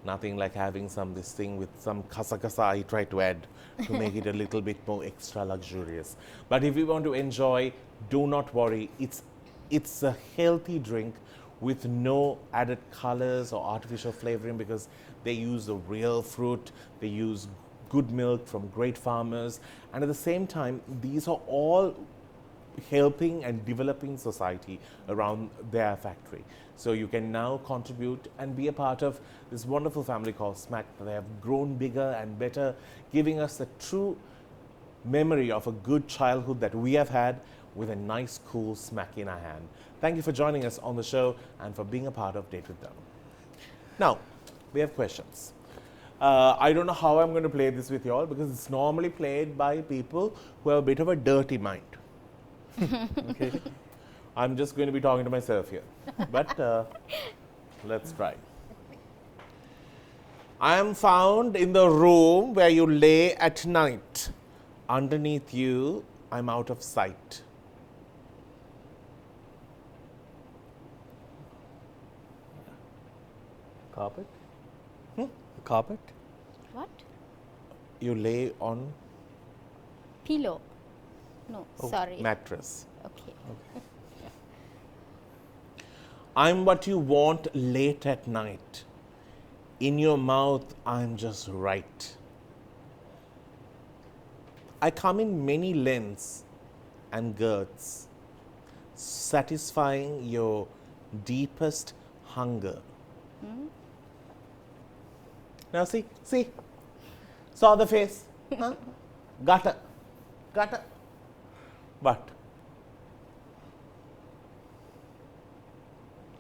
Nothing like having this thing with some kasa I try to add to make it a little bit more extra luxurious. But if you want to enjoy, do not worry. It's a healthy drink with no added colors or artificial flavoring because they use the real fruit, they use good milk from great farmers, and at the same time, these are all helping and developing society around their factory. So you can now contribute and be a part of this wonderful family called Smack. They have grown bigger and better, giving us the true memory of a good childhood that we have had with a nice, cool Smack in our hand. Thank you for joining us on the show and for being a part of Date with Danu. Now, we have questions. I don't know how I'm going to play this with you all because it's normally played by people who have a bit of a dirty mind. Okay. I'm just going to be talking to myself here, but let's try. I am found in the room where you lay at night. Underneath you, I'm out of sight. Carpet? Carpet? What? You lay on Pillow. No, sorry. mattress. Okay. I'm what you want late at night. In your mouth, I'm just right. I come in many lengths and girths, satisfying your deepest hunger. Now see, saw the face, huh? Got it. But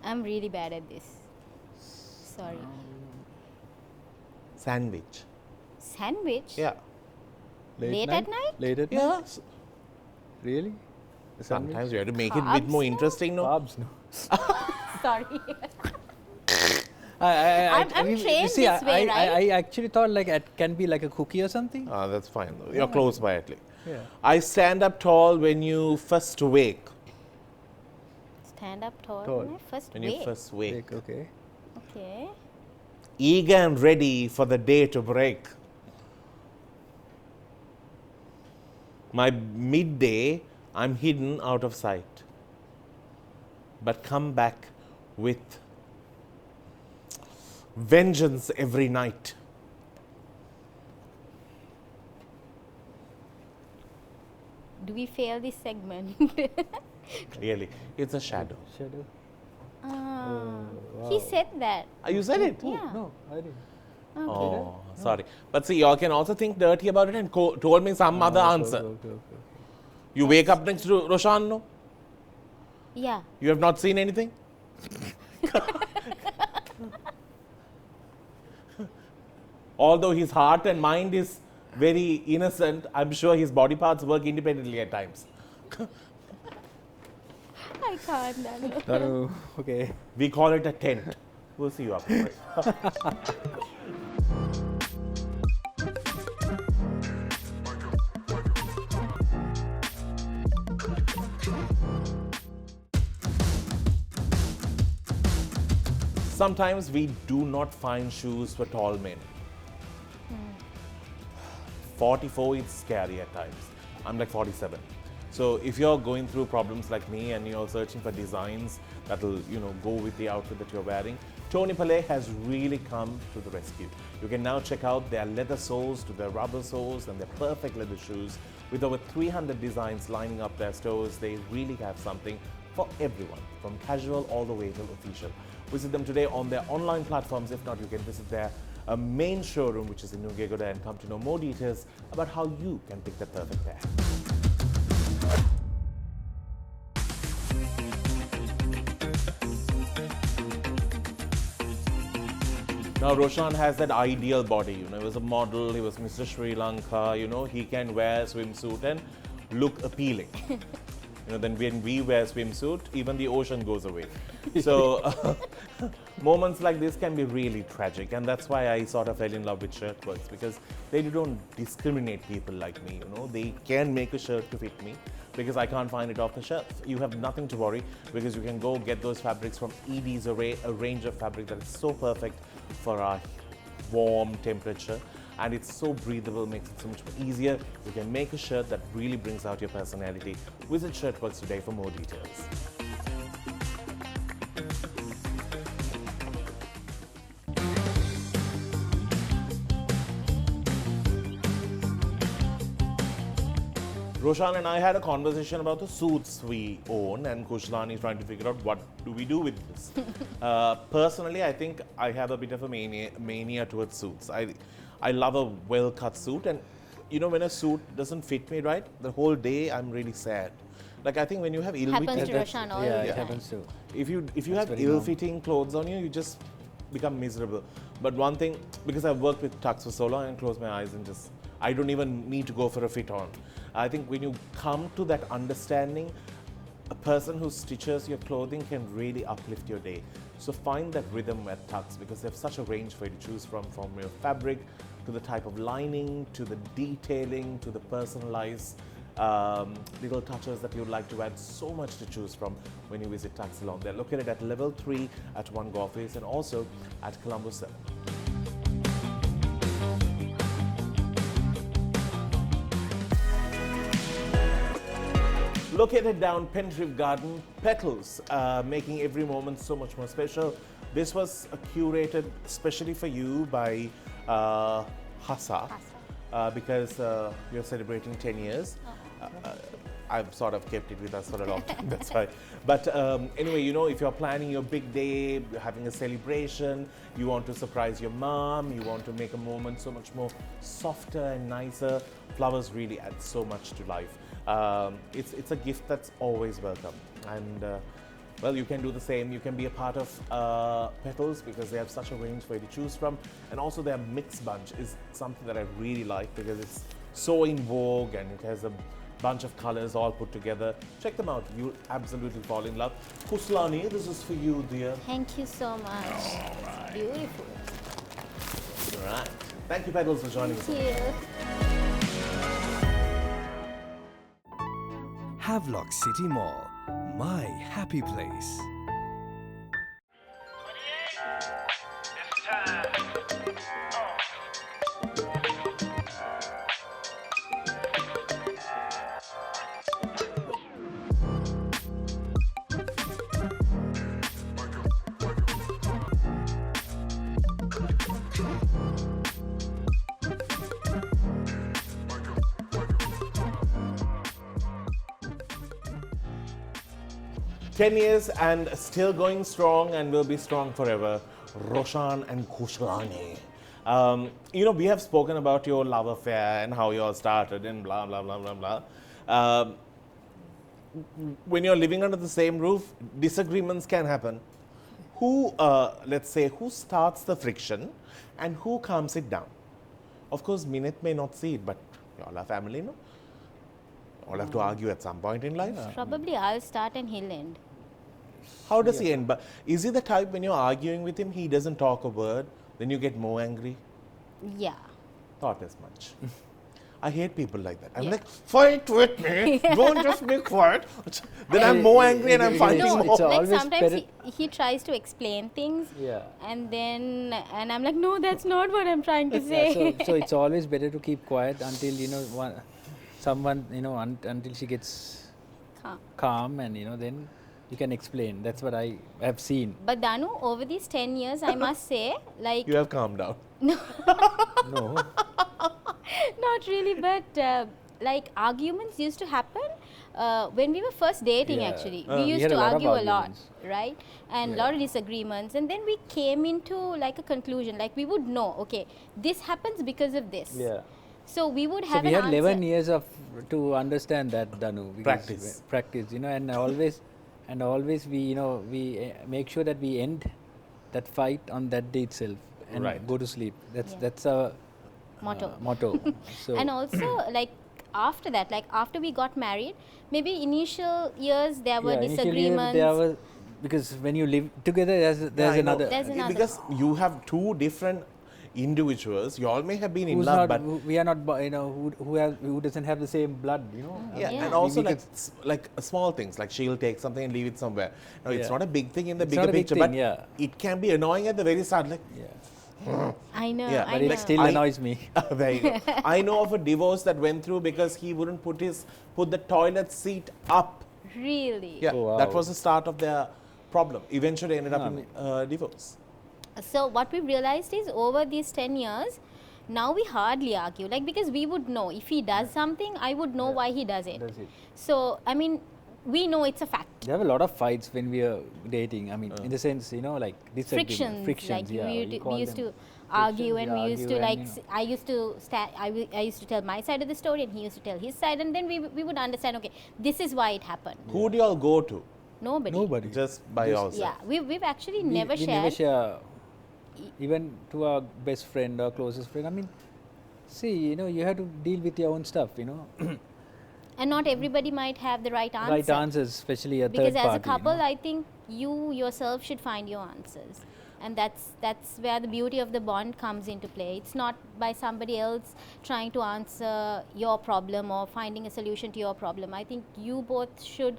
I'm really bad at this. Sorry. sandwich. Sandwich? Yeah. Late at night? Late at Yeah. night? Really? A sandwich? Sometimes you have to make it a bit Carbs, more no? interesting, no? Carbs, no. Sorry. I'm trained this way, right? I actually thought like it can be like a cookie or something. That's fine though. You're close by at least. Yeah. I stand up tall when you first wake. Stand up tall. Tall. When I first When wake. you first wake. Like, okay. Okay. Eager and ready for the day to break. My midday, I'm hidden out of sight, but come back with vengeance every night. Do we fail this segment? Really, it's a shadow. Shadow. He said that. You said it? Yeah. No, I didn't. Oh, sorry. But see, y'all can also think dirty about it and told me some other answer. Okay. You wake up next to Roshan, no? Yeah. You have not seen anything? Although his heart and mind is very innocent, I'm sure his body parts work independently at times. I can't, Danu. Danu, okay. We call it a tent. We'll see you afterwards. Sometimes we do not find shoes for tall men. 44 is scary at times. I'm like 47. So if you're going through problems like me and you're searching for designs that'll, go with the outfit that you're wearing, Tony Palais has really come to the rescue. You can now check out their leather soles to their rubber soles and their perfect leather shoes. With over 300 designs lining up their stores, they really have something for everyone, from casual all the way to official. Visit them today on their online platforms. If not, you can visit their main showroom, which is in Nugegoda, and come to know more details about how you can pick the perfect pair. Now, Roshan has that ideal body. He was a model, he was Mr. Sri Lanka, he can wear a swimsuit and look appealing. Then when we wear swimsuit, even the ocean goes away. So moments like this can be really tragic, and that's why I sort of fell in love with Shirtworks, because they don't discriminate people like me. They can make a shirt to fit me because I can't find it off the shelf. You have nothing to worry, because you can go get those fabrics from ED's Array, a range of fabric that is so perfect for our warm temperature. And it's so breathable, makes it so much more easier. You can make a shirt that really brings out your personality. Visit Shirtworks today for more details. Roshan and I had a conversation about the suits we own, and Kushlani is trying to figure out what do we do with this. Personally, I think I have a bit of a mania towards suits. I love a well-cut suit, and when a suit doesn't fit me right, the whole day I'm really sad. Like, I think when you have Happens to Roshan all the Yeah, time. it happens too. If you That's have very ill-fitting clothes on you, you just become miserable. But one thing, because I've worked with tux for so long, I can close my eyes and just, I don't even need to go for a fit on. I think when you come to that understanding, a person who stitches your clothing can really uplift your day. So find that rhythm at Tux, because they have such a range for you to choose from your fabric, to the type of lining, to the detailing, to the personalized little touches that you'd like to add. So much to choose from when you visit Tux Salon. They're located at level 3 at One Go Office and also at Colombo 7. Located down Pentreve Garden, Petals, making every moment so much more special. This was curated especially for you by Hassa, because you're celebrating 10 years. I've sort of kept it with us for a long time, that's why. But anyway, if you're planning your big day, having a celebration, you want to surprise your mom, you want to make a moment so much more softer and nicer, flowers really add so much to life. It's a gift that's always welcome, and well, you can do the same. You can be a part of Petals, because they have such a range for you to choose from, and also their mix bunch is something that I really like, because it's so in vogue and it has a bunch of colors all put together. Check them out, you'll absolutely fall in love. Kushlani, this is for you, dear. Thank you so much. It's beautiful. All right. Thank you, Petals, for joining us. Thank you. Havelock City Mall, my happy place. 10 years and still going strong and will be strong forever. Roshan and Kushlani. We have spoken about your love affair and how you all started and blah, blah, blah, blah, blah. When you're living under the same roof, disagreements can happen. Let's say, who starts the friction and who calms it down? Of course, Minette may not see it, but you all are family, no? You all have to argue at some point in life. Probably I'll start and he'll end. How does he end? But is he the type when you're arguing with him, he doesn't talk a word, then you get more angry? Yeah. Thought as much. I hate people like that. I'm Yeah. like, fight with me, don't just be quiet. Then I'm more angry and I'm fighting No, more. like always sometimes better- he tries to explain things, Yeah. and I'm like, no, that's not what I'm trying to say. Yeah, so it's always better to keep quiet until someone until she gets calm, and then you can explain. That's what I have seen. But Danu, over these 10 years, I must say, like, You have calmed down. No, not really, but like arguments used to happen when we were first dating. Yeah. Actually, We we used had to a lot of argue a lot, arguments. right? And a Yeah. lot of disagreements, and then we came into like a conclusion. Like we would know, okay, this happens because of this. yeah. So we would So have we an had answer. 11 years to understand that, Danu. because practice, and always we make sure that we end that fight on that day itself and Right. go to sleep. Yeah. That's our Motto. motto. So And also, like after that, like after we got married, maybe initial years there were initially disagreements. there was, because when you live together, there's Yeah, I know. another. There's another. Because you have two different individuals. You all may have been in who's love, not, but we are not, who doesn't have the same blood, yeah, Yeah. and also We like can- like small things, like she'll take something and leave it somewhere. No, it's Yeah. not a big thing in the It's bigger not a big picture, thing, but yeah. it can be annoying at the very start. Like, Yeah. I know. Yeah, I But know. it still I- annoys me. there you go. I know of a divorce that went through because he wouldn't put the toilet seat up. Really. Yeah, Oh, that wow. was the start of their problem. Eventually ended up No, in divorce. So what we realized is over these 10 years, now we hardly argue. Like because we would know if he does something, I would know why he does it. That's it. So I mean, we know it's a fact. There have a lot of fights when we are dating. I mean, in the sense, like disagreements. Frictions. Like yeah, we, you we call used them. to argue, Frictions, and we used to like. and, I used to I used to tell my side of the story, and he used to tell his side, and then we would understand. Okay, this is why it happened. Who do y'all go to? Nobody. Nobody. Just by yourself. Yeah, we've actually we, never we shared. never share, even to our best friend or closest friend. I mean, see, you have to deal with your own stuff. And not everybody might have the right answer. Right answers, especially a Because third as party. a couple, I think you yourself should find your answers, and that's where the beauty of the bond comes into play. It's not by somebody else trying to answer your problem or finding a solution to your problem. I think you both should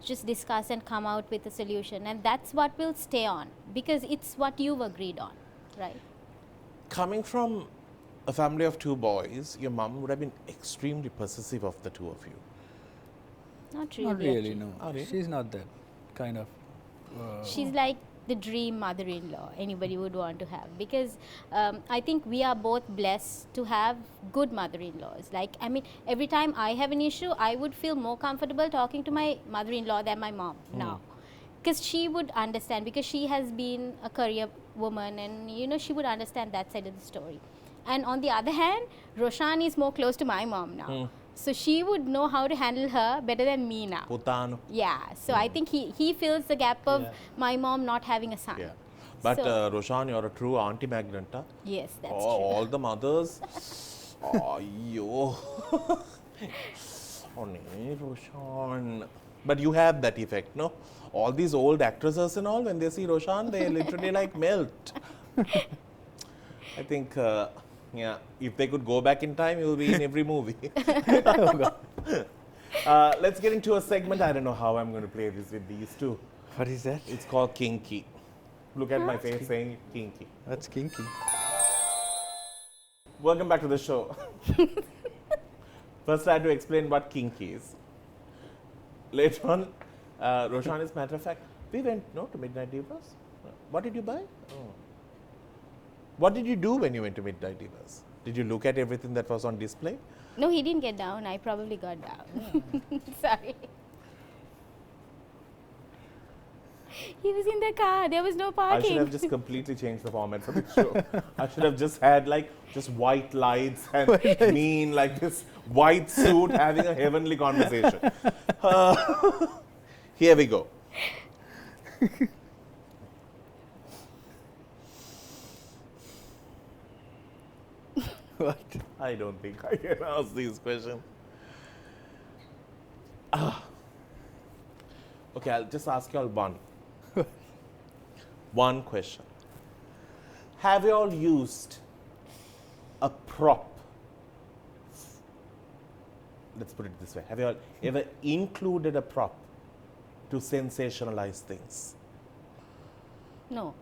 just discuss and come out with a solution, and that's what will stay on because it's what you've agreed on, right? Coming from a family of two boys, your mom would have been extremely possessive of the two of you. Not really. Not really, actually. no. Oh, really? She's not that kind of. She's like the dream mother-in-law anybody would want to have, because I think we are both blessed to have good mother-in-laws. Like, I mean, every time I have an issue, I would feel more comfortable talking to my mother-in-law than my mom now, because she would understand, because she has been a career woman, and she would understand that side of the story. And on the other hand, Roshan is more close to my mom now, so she would know how to handle her better than me now. Putano. Yeah, so I think he fills the gap of Yeah. my mom not having a son. Yeah. But So- Roshan, you're a true auntie magnet. Huh? Yes, that's Oh, true. all the mothers. Oh, yo. Oh, nee, Roshan. But you have that effect, no? All these old actresses and all, when they see Roshan, they literally like melt. I think, yeah, if they could go back in time, you'll be in every movie. Let's get into a segment. I don't know how I'm going to play this with these two. What is that? It's called Kinky. Look at my face saying Kinky. That's kinky. Welcome back to the show. First, I had to explain what kinky is. Later on, Roshan, as a matter of fact, we went to Midnight Divas. What did you buy? Oh. What did you do when you went to Midnight Divas? Did you look at everything that was on display? No, he didn't get down. I probably got down. Sorry. He was in the car. There was no I parking. should have just completely changed the format for the show. I should have just had just white lights and me in this white suit having a heavenly conversation. Here we go. What? I don't think I can ask these questions. Okay, I'll just ask you all one question. Have you all used a prop? Let's put it this way. Have you all ever included a prop to sensationalize things? No.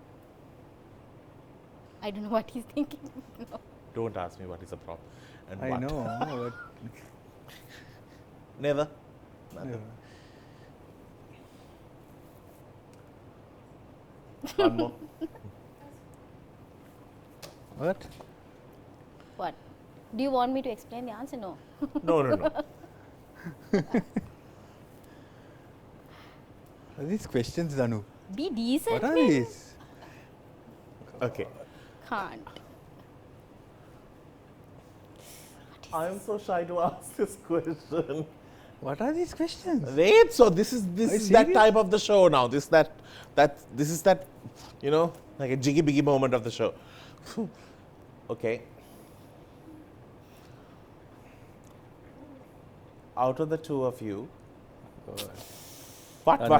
I don't know what he's thinking. No. Don't ask me what is a prop and I what. know. Never? Nothing. Never. One more. What? What? Do you want me to explain the answer? No. No. Are these questions, Danu? Be decent. What are man. these? Okay. Can't. I'm so shy to ask this question. What are these questions? Wait, so this is you that serious? type of the show now. This is that, like a jiggy biggy moment of the show. Okay. Out of the two of you, what? Come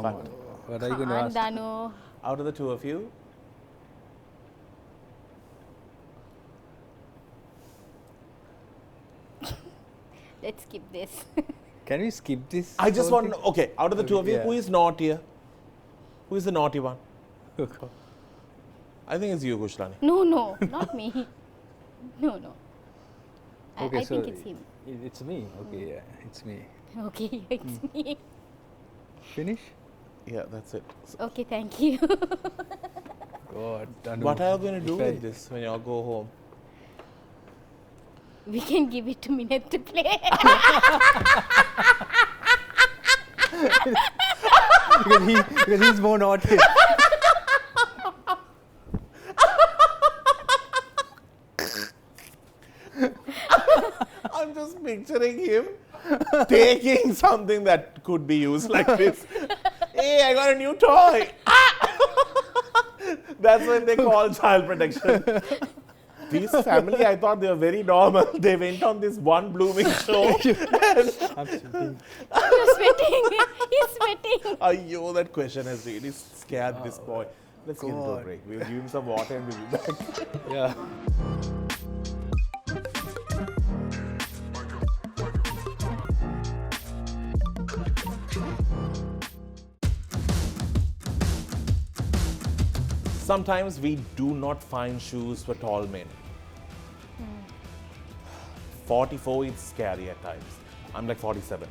on. What are you going to Can't, ask? Danu. Out of the two of you, Let's skip this. Can we skip this? I just whole want to know, okay, out of the two of you, Yeah. who is naughtier? Who is the naughty one? thing? I think it's you, Kushlani. No, not me. No. Okay, I so think it's him. It's me. Okay, yeah, it's me. Okay, it's me. Finish? Yeah, that's it. Okay, thank you. God, Danu. What are you going to do If I- with this when you all go home? We can give it 2 minutes to play. because he's more naughty. I'm just picturing him taking something that could be used like this. Hey, I got a new toy. That's when they call child protection. This family, I thought they were very normal. They went on this one blooming show. I'm sweating. You're sweating. He's sweating. Ayyo, that question has really scared this boy. Let's give him a God. break. We'll give him some water and we'll be back. Yeah. Sometimes we do not find shoes for tall men. 44 is scary at times. I'm like 47.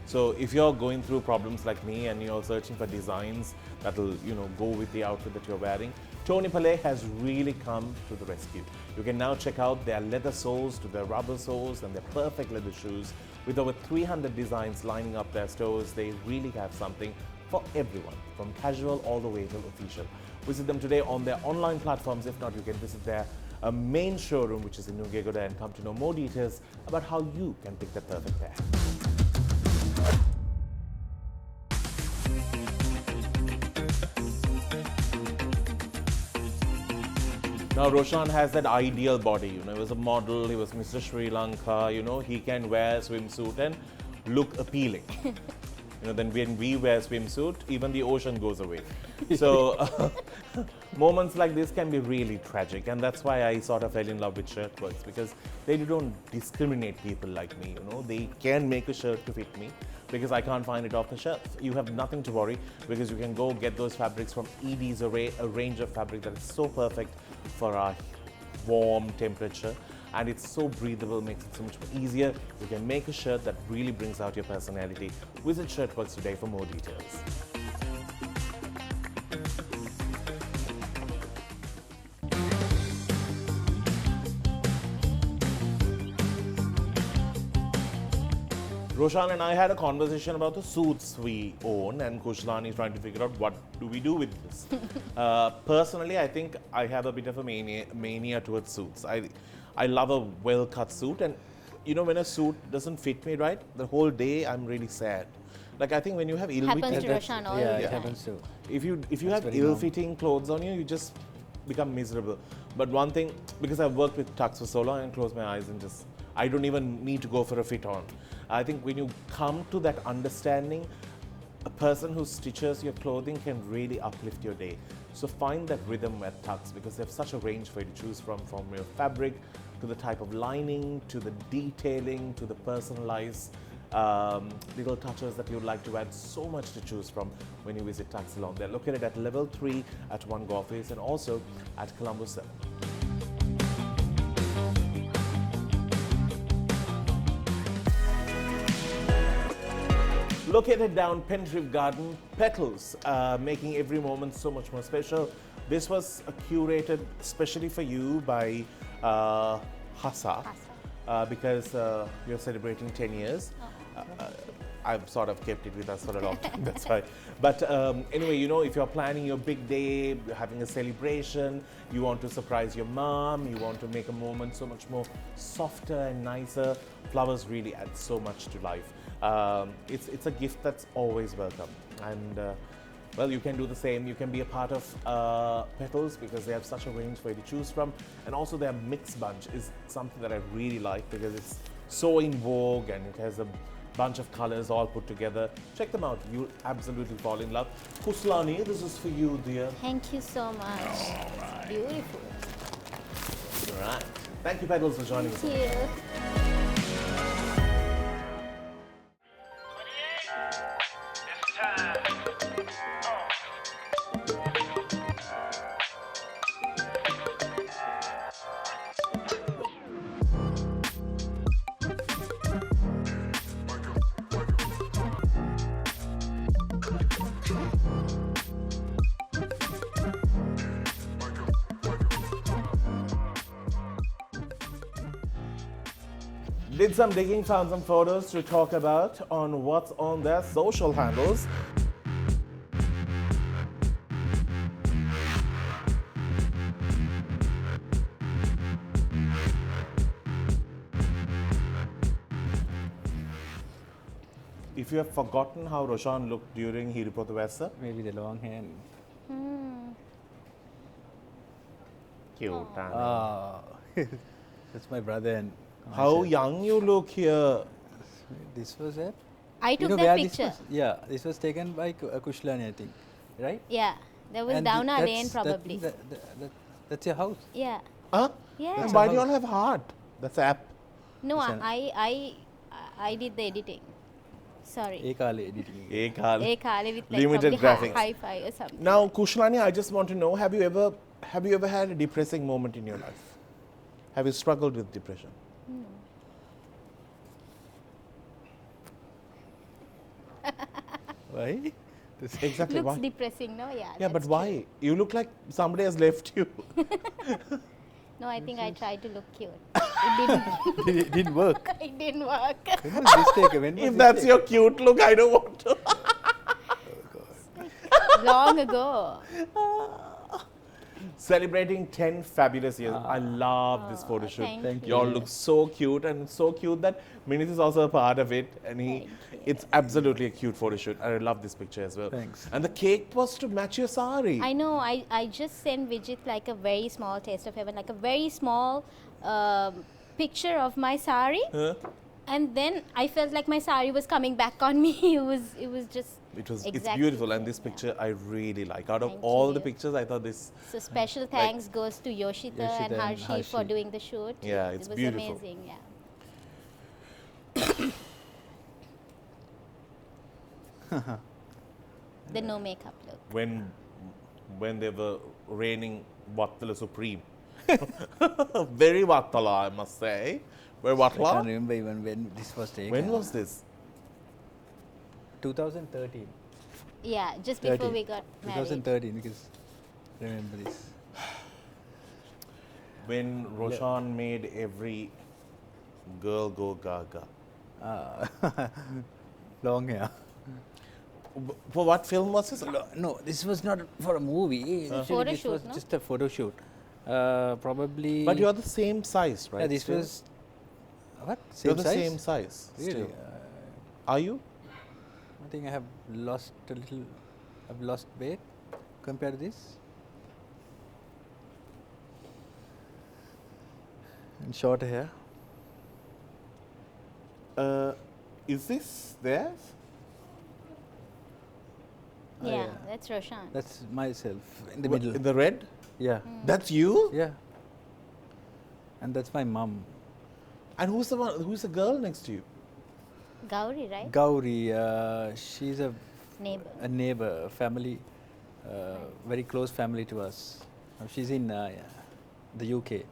So if you're going through problems like me and you're searching for designs that'll, go with the outfit that you're wearing, Tony Palais has really come to the rescue. You can now check out their leather soles to their rubber soles and their perfect leather shoes. With over 300 designs lining up their stores, they really have something for everyone, from casual all the way to official. Visit them today on their online platforms. If not, you can visit their main showroom, which is in Nugegoda, and come to know more details about how you can pick the perfect pair. Now, Roshan has that ideal body, he was a model, he was Mr. Sri Lanka, he can wear a swimsuit and look appealing. Then when we wear swimsuit, even the ocean goes away. So moments like this can be really tragic, and that's why I sort of fell in love with shirtworks, because they don't discriminate people like me. They can make a shirt to fit me because I can't find it off the shelf. You have nothing to worry, because you can go get those fabrics from ED's Array, a range of fabric that is so perfect for our warm temperature. and it's so breathable, makes it so much more easier. You can make a shirt that really brings out your personality. Visit Shirtworks today for more details. Roshan and I had a conversation about the suits we own, and Kushlani is trying to figure out what do we do with this. Personally, I think I have a bit of a mania towards suits. I love a well-cut suit, and you know, when a suit doesn't fit me right, the whole day I'm really sad. Like, I think when you have Happens ill-fitting, to Roshan all the Yeah, it time. happens too. if you That's have very ill-fitting clothes on you, you just become miserable. But one thing, because I've worked with tux for so long, I can close my eyes and just, I don't even need to go for a fit on. I think when you come to that understanding, a person who stitches your clothing can really uplift your day. So find that rhythm at Tux, because they have such a range for you to choose from your fabric to the type of lining, to the detailing, to the personalized little touches that you'd like to add. So much to choose from when you visit Tux Salon. They're located at level 3 at One Go Office and also at Colombo 7. Located down Pentreve Garden, Petals, making every moment so much more special. This was curated especially for you by Hassa, because you're celebrating 10 years. I've sort of kept it with us for a long time, that's why. But anyway, you know, if you're planning your big day, having a celebration, you want to surprise your mom, you want to make a moment so much more softer and nicer, flowers really add so much to life. It's a gift that's always welcome. And well, you can do the same. You can be a part of Petals because they have such a range for you to choose from. And also their mixed bunch is something that I really like because it's so in vogue and it has a bunch of colors all put together. Check them out. You'll absolutely fall in love. Kushlani, this is for you, dear. Thank you so much. Alright. Beautiful. All right. Thank you, Petals, for joining us. Thank you. Did some digging, found some photos to talk about on what's on their social handles. If you have forgotten how Roshan looked during Hirupothavasa, Maybe the long hair. cute. And Oh, that's my brother. And how myself. young you look here. This was it. I took that where picture. This was? Yeah, this was taken by Kushlani, I think, right? Yeah, that was And down our that's- lane probably. That's your house. Yeah. Huh? Yeah. Then why do you all have heart? That's app. No, It's an- I did the editing. Sorry. Ekale editing. Ekal. A Kale with like Limited probably graphics. hi-fi or something. Now, Kushlani, I just want to know, have you ever had a depressing moment in your life? Have you struggled with depression? Why? This Exactly. Looks Why? depressing, no? Yeah. Yeah, but that's why? true. You look like somebody has left you. No, I think I tried to look cute. It it didn't work. didn't. It didn't work. When was this taken? When was If this that's taken? your cute look, I don't want to. Long ago. Celebrating 10 fabulous years. I love this photo shoot. Thank You all you. look so cute, and it's so cute that Minit is also a part of it. And it's absolutely a cute photo shoot. I love this picture as well. Thanks. And the cake was to match your sari. I know. I just sent Vijit like a very small taste of heaven, like a very small picture of my sari, Huh? and then I felt like my sari was coming back on me. It was just. It's exactly beautiful, the and this same, yeah. picture I really like. Out of Thank all the you. pictures, I thought this. So special thanks goes to Yoshita and Yoshita and Harshi for Harshi. doing the shoot. Yeah, it's it was beautiful. amazing. Yeah. The no makeup look. When they were raining Vattala Supreme, Very Vatala, I must say. Very I can't Vatala. remember even when this was taken. When was this? 2013. Yeah, just before we got married. 2013, because I remember this. When Roshan made every girl go gaga. Long hair. For what film was this? No, this was not for a movie. Actually, Photo this shoot, was no? just a photo shoot. Probably. But you're the same size, right? Yeah, this still? was. What? You're Same the size? same size. Really? Still. Are you? I think I have lost a little. I've lost weight compared to this. And shorter hair. Is this theirs? Yeah, that's Roshan. That's myself in the Wha- middle. In the red? Yeah. That's you? Yeah. And that's my mum. And who's the one? Who's the girl next to you? Gauri, right? Gauri, she's a Neighbor. a family, very close family to us. She's in the UK.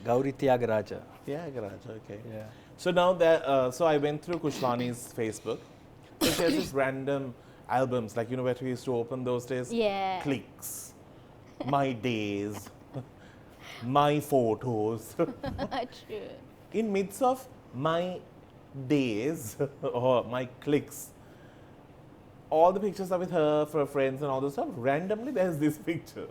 Gauri Tyagaraja. Yeah, garage. Okay. Yeah. So now that so I went through Kushlani's Facebook. So she has these random albums, like where we used to open those days. Yeah. Clicks, my days, my photos. True. In midst of my days or my clicks, all the pictures are with her, for her friends and all those stuff. Randomly, there's this picture.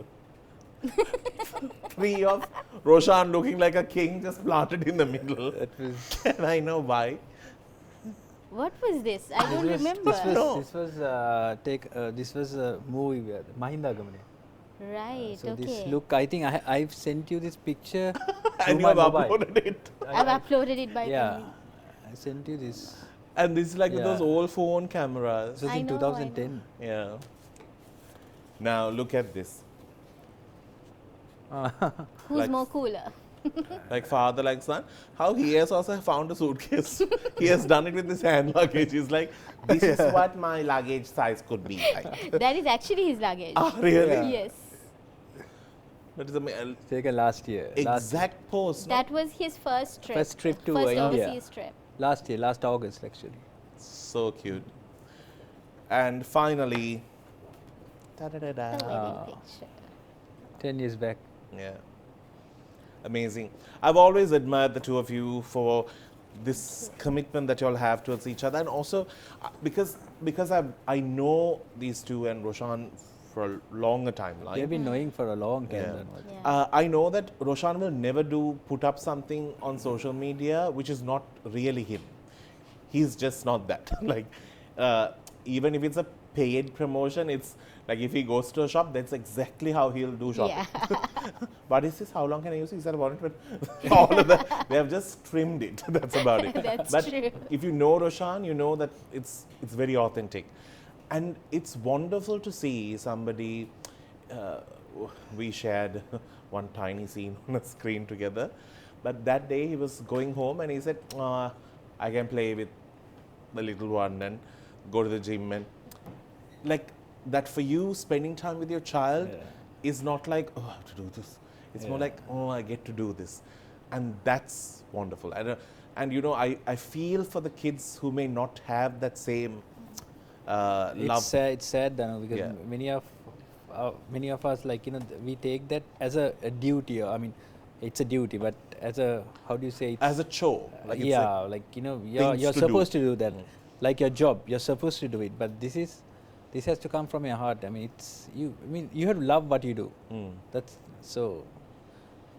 3 of Roshan looking like a king just planted in the middle. That was. And I know why. What was this? I don't remember. No. This was a movie where Mahinda Gamane. Right, So okay. this look, I think I've sent you this picture through And you my have mobile. uploaded it. I've uploaded it by Yeah, me. I sent you this. And this is like with Yeah. those old phone cameras. This was I in know, I 2010. Yeah. Now look at this. Who's Like- more cooler? Like father, like son. How he has also found a suitcase. He has done it with his hand luggage. He's like, this is what my luggage size could be like. That is actually his luggage. Ah, really? Yeah. Yes. That is the Taken last year. exact post. no? That was his first trip. First trip to First India. overseas trip. Last year, last August actually. So cute. And finally, The wedding picture. 10 years back. yeah, amazing. I've always admired the two of you for this commitment that you all have towards each other, and also because I know these two and Roshan for a longer timeline. They've been knowing for a long time. Yeah. then, what- Yeah. I know that Roshan will never put up something on social media which is not really him. He's just not that. Like, even if it's a paid promotion, it's like if he goes to a shop, that's exactly how he'll do shopping. Yeah. But is this how long can I use it? Is that about it? But all of that, they have just trimmed it. That's about it. That's but true. if you know Roshan, you know that it's very authentic. And it's wonderful to see somebody, we shared one tiny scene on a screen together, but that day he was going home and he said, I can play with the little one and go to the gym, and like that for you, spending time with your child Yeah. is not like, oh, I have to do this. It's more Yeah. like, oh, I get to do this. And that's wonderful. And I feel for the kids who may not have that same love. It's sad, Danu, because Yeah. many of us, like, we take that as a duty. I mean, it's a duty, but as a, how do you say? As a chore. Like it's yeah, like like, you're things to supposed do. to do that. Like your job, you're supposed to do it. But this has to come from your heart. I mean, you have to love what you do. That's so.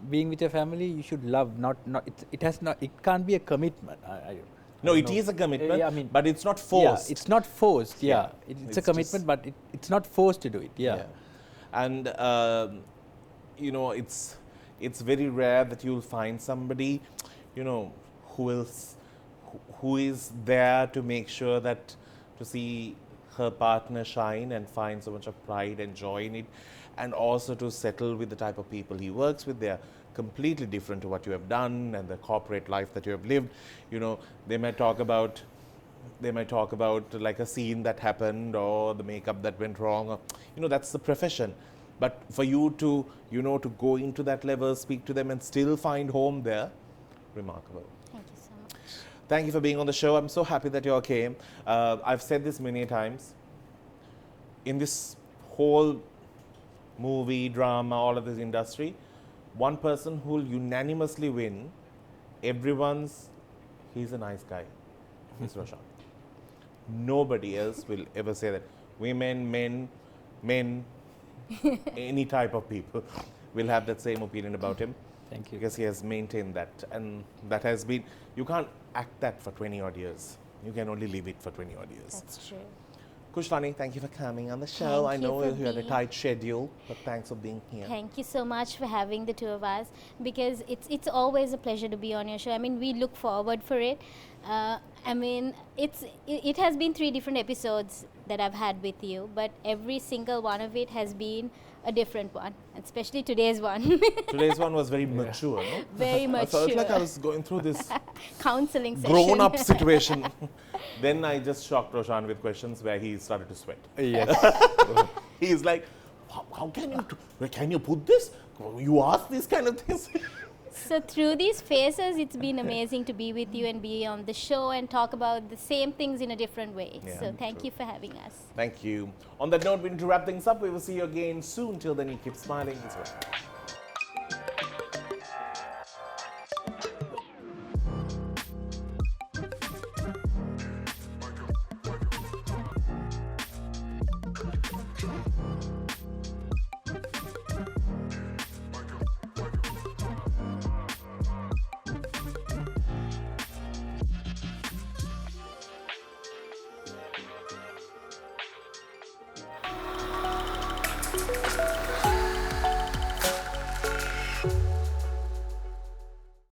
Being with your family, you should love. It can't be a commitment. No, I it don't is know. a commitment, Yeah, I mean, but it's not forced. Yeah, it's not forced. Yeah, Yeah. it's It's a commitment, just- but it's not forced to do it. Yeah. And it's very rare that you'll find somebody, who is there to make sure that to see her partner shine and find so much of pride and joy in it, and also to settle with the type of people he works with. They're completely different to what you have done and the corporate life that you have lived. They might talk about like a scene that happened or the makeup that went wrong, or that's the profession. But for you to, to go into that level, speak to them and still find home there, remarkable. Thank you so much. Thank you for being on the show. I'm so happy that you all came. I've said this many times. In this whole movie, drama, all of this industry, one person who will unanimously win, he's a nice guy. He's Roshan. Nobody else will ever say that. Women, men, any type of people will have that same opinion about him. Thank you. Because he has maintained that. And that has been, you can't act that for 20 odd years. You can only live it for 20 odd years. That's true. Kushlani, thank you for coming on the show. Thank I know you for you had a being- tight schedule, but thanks for being here. Thank you so much for having the two of us, because it's always a pleasure to be on your show. I mean, we look forward for it. I mean, it has been 3 different episodes that I've had with you, but every single one of it has been a different one, especially today's one. Today's one was very mature, no? Very I felt like I mature. was going through this Counseling session. grown-up situation. Then I just shocked Roshan with questions where he started to sweat. Yes. He's like, how can you put this? You ask these kind of things? So through these phases, it's been amazing to be with you and be on the show and talk about the same things in a different way. Yeah, So thank true. you for having us. Thank you. On that note, we need to wrap things up. We will see you again soon. Till then, you keep smiling. This way.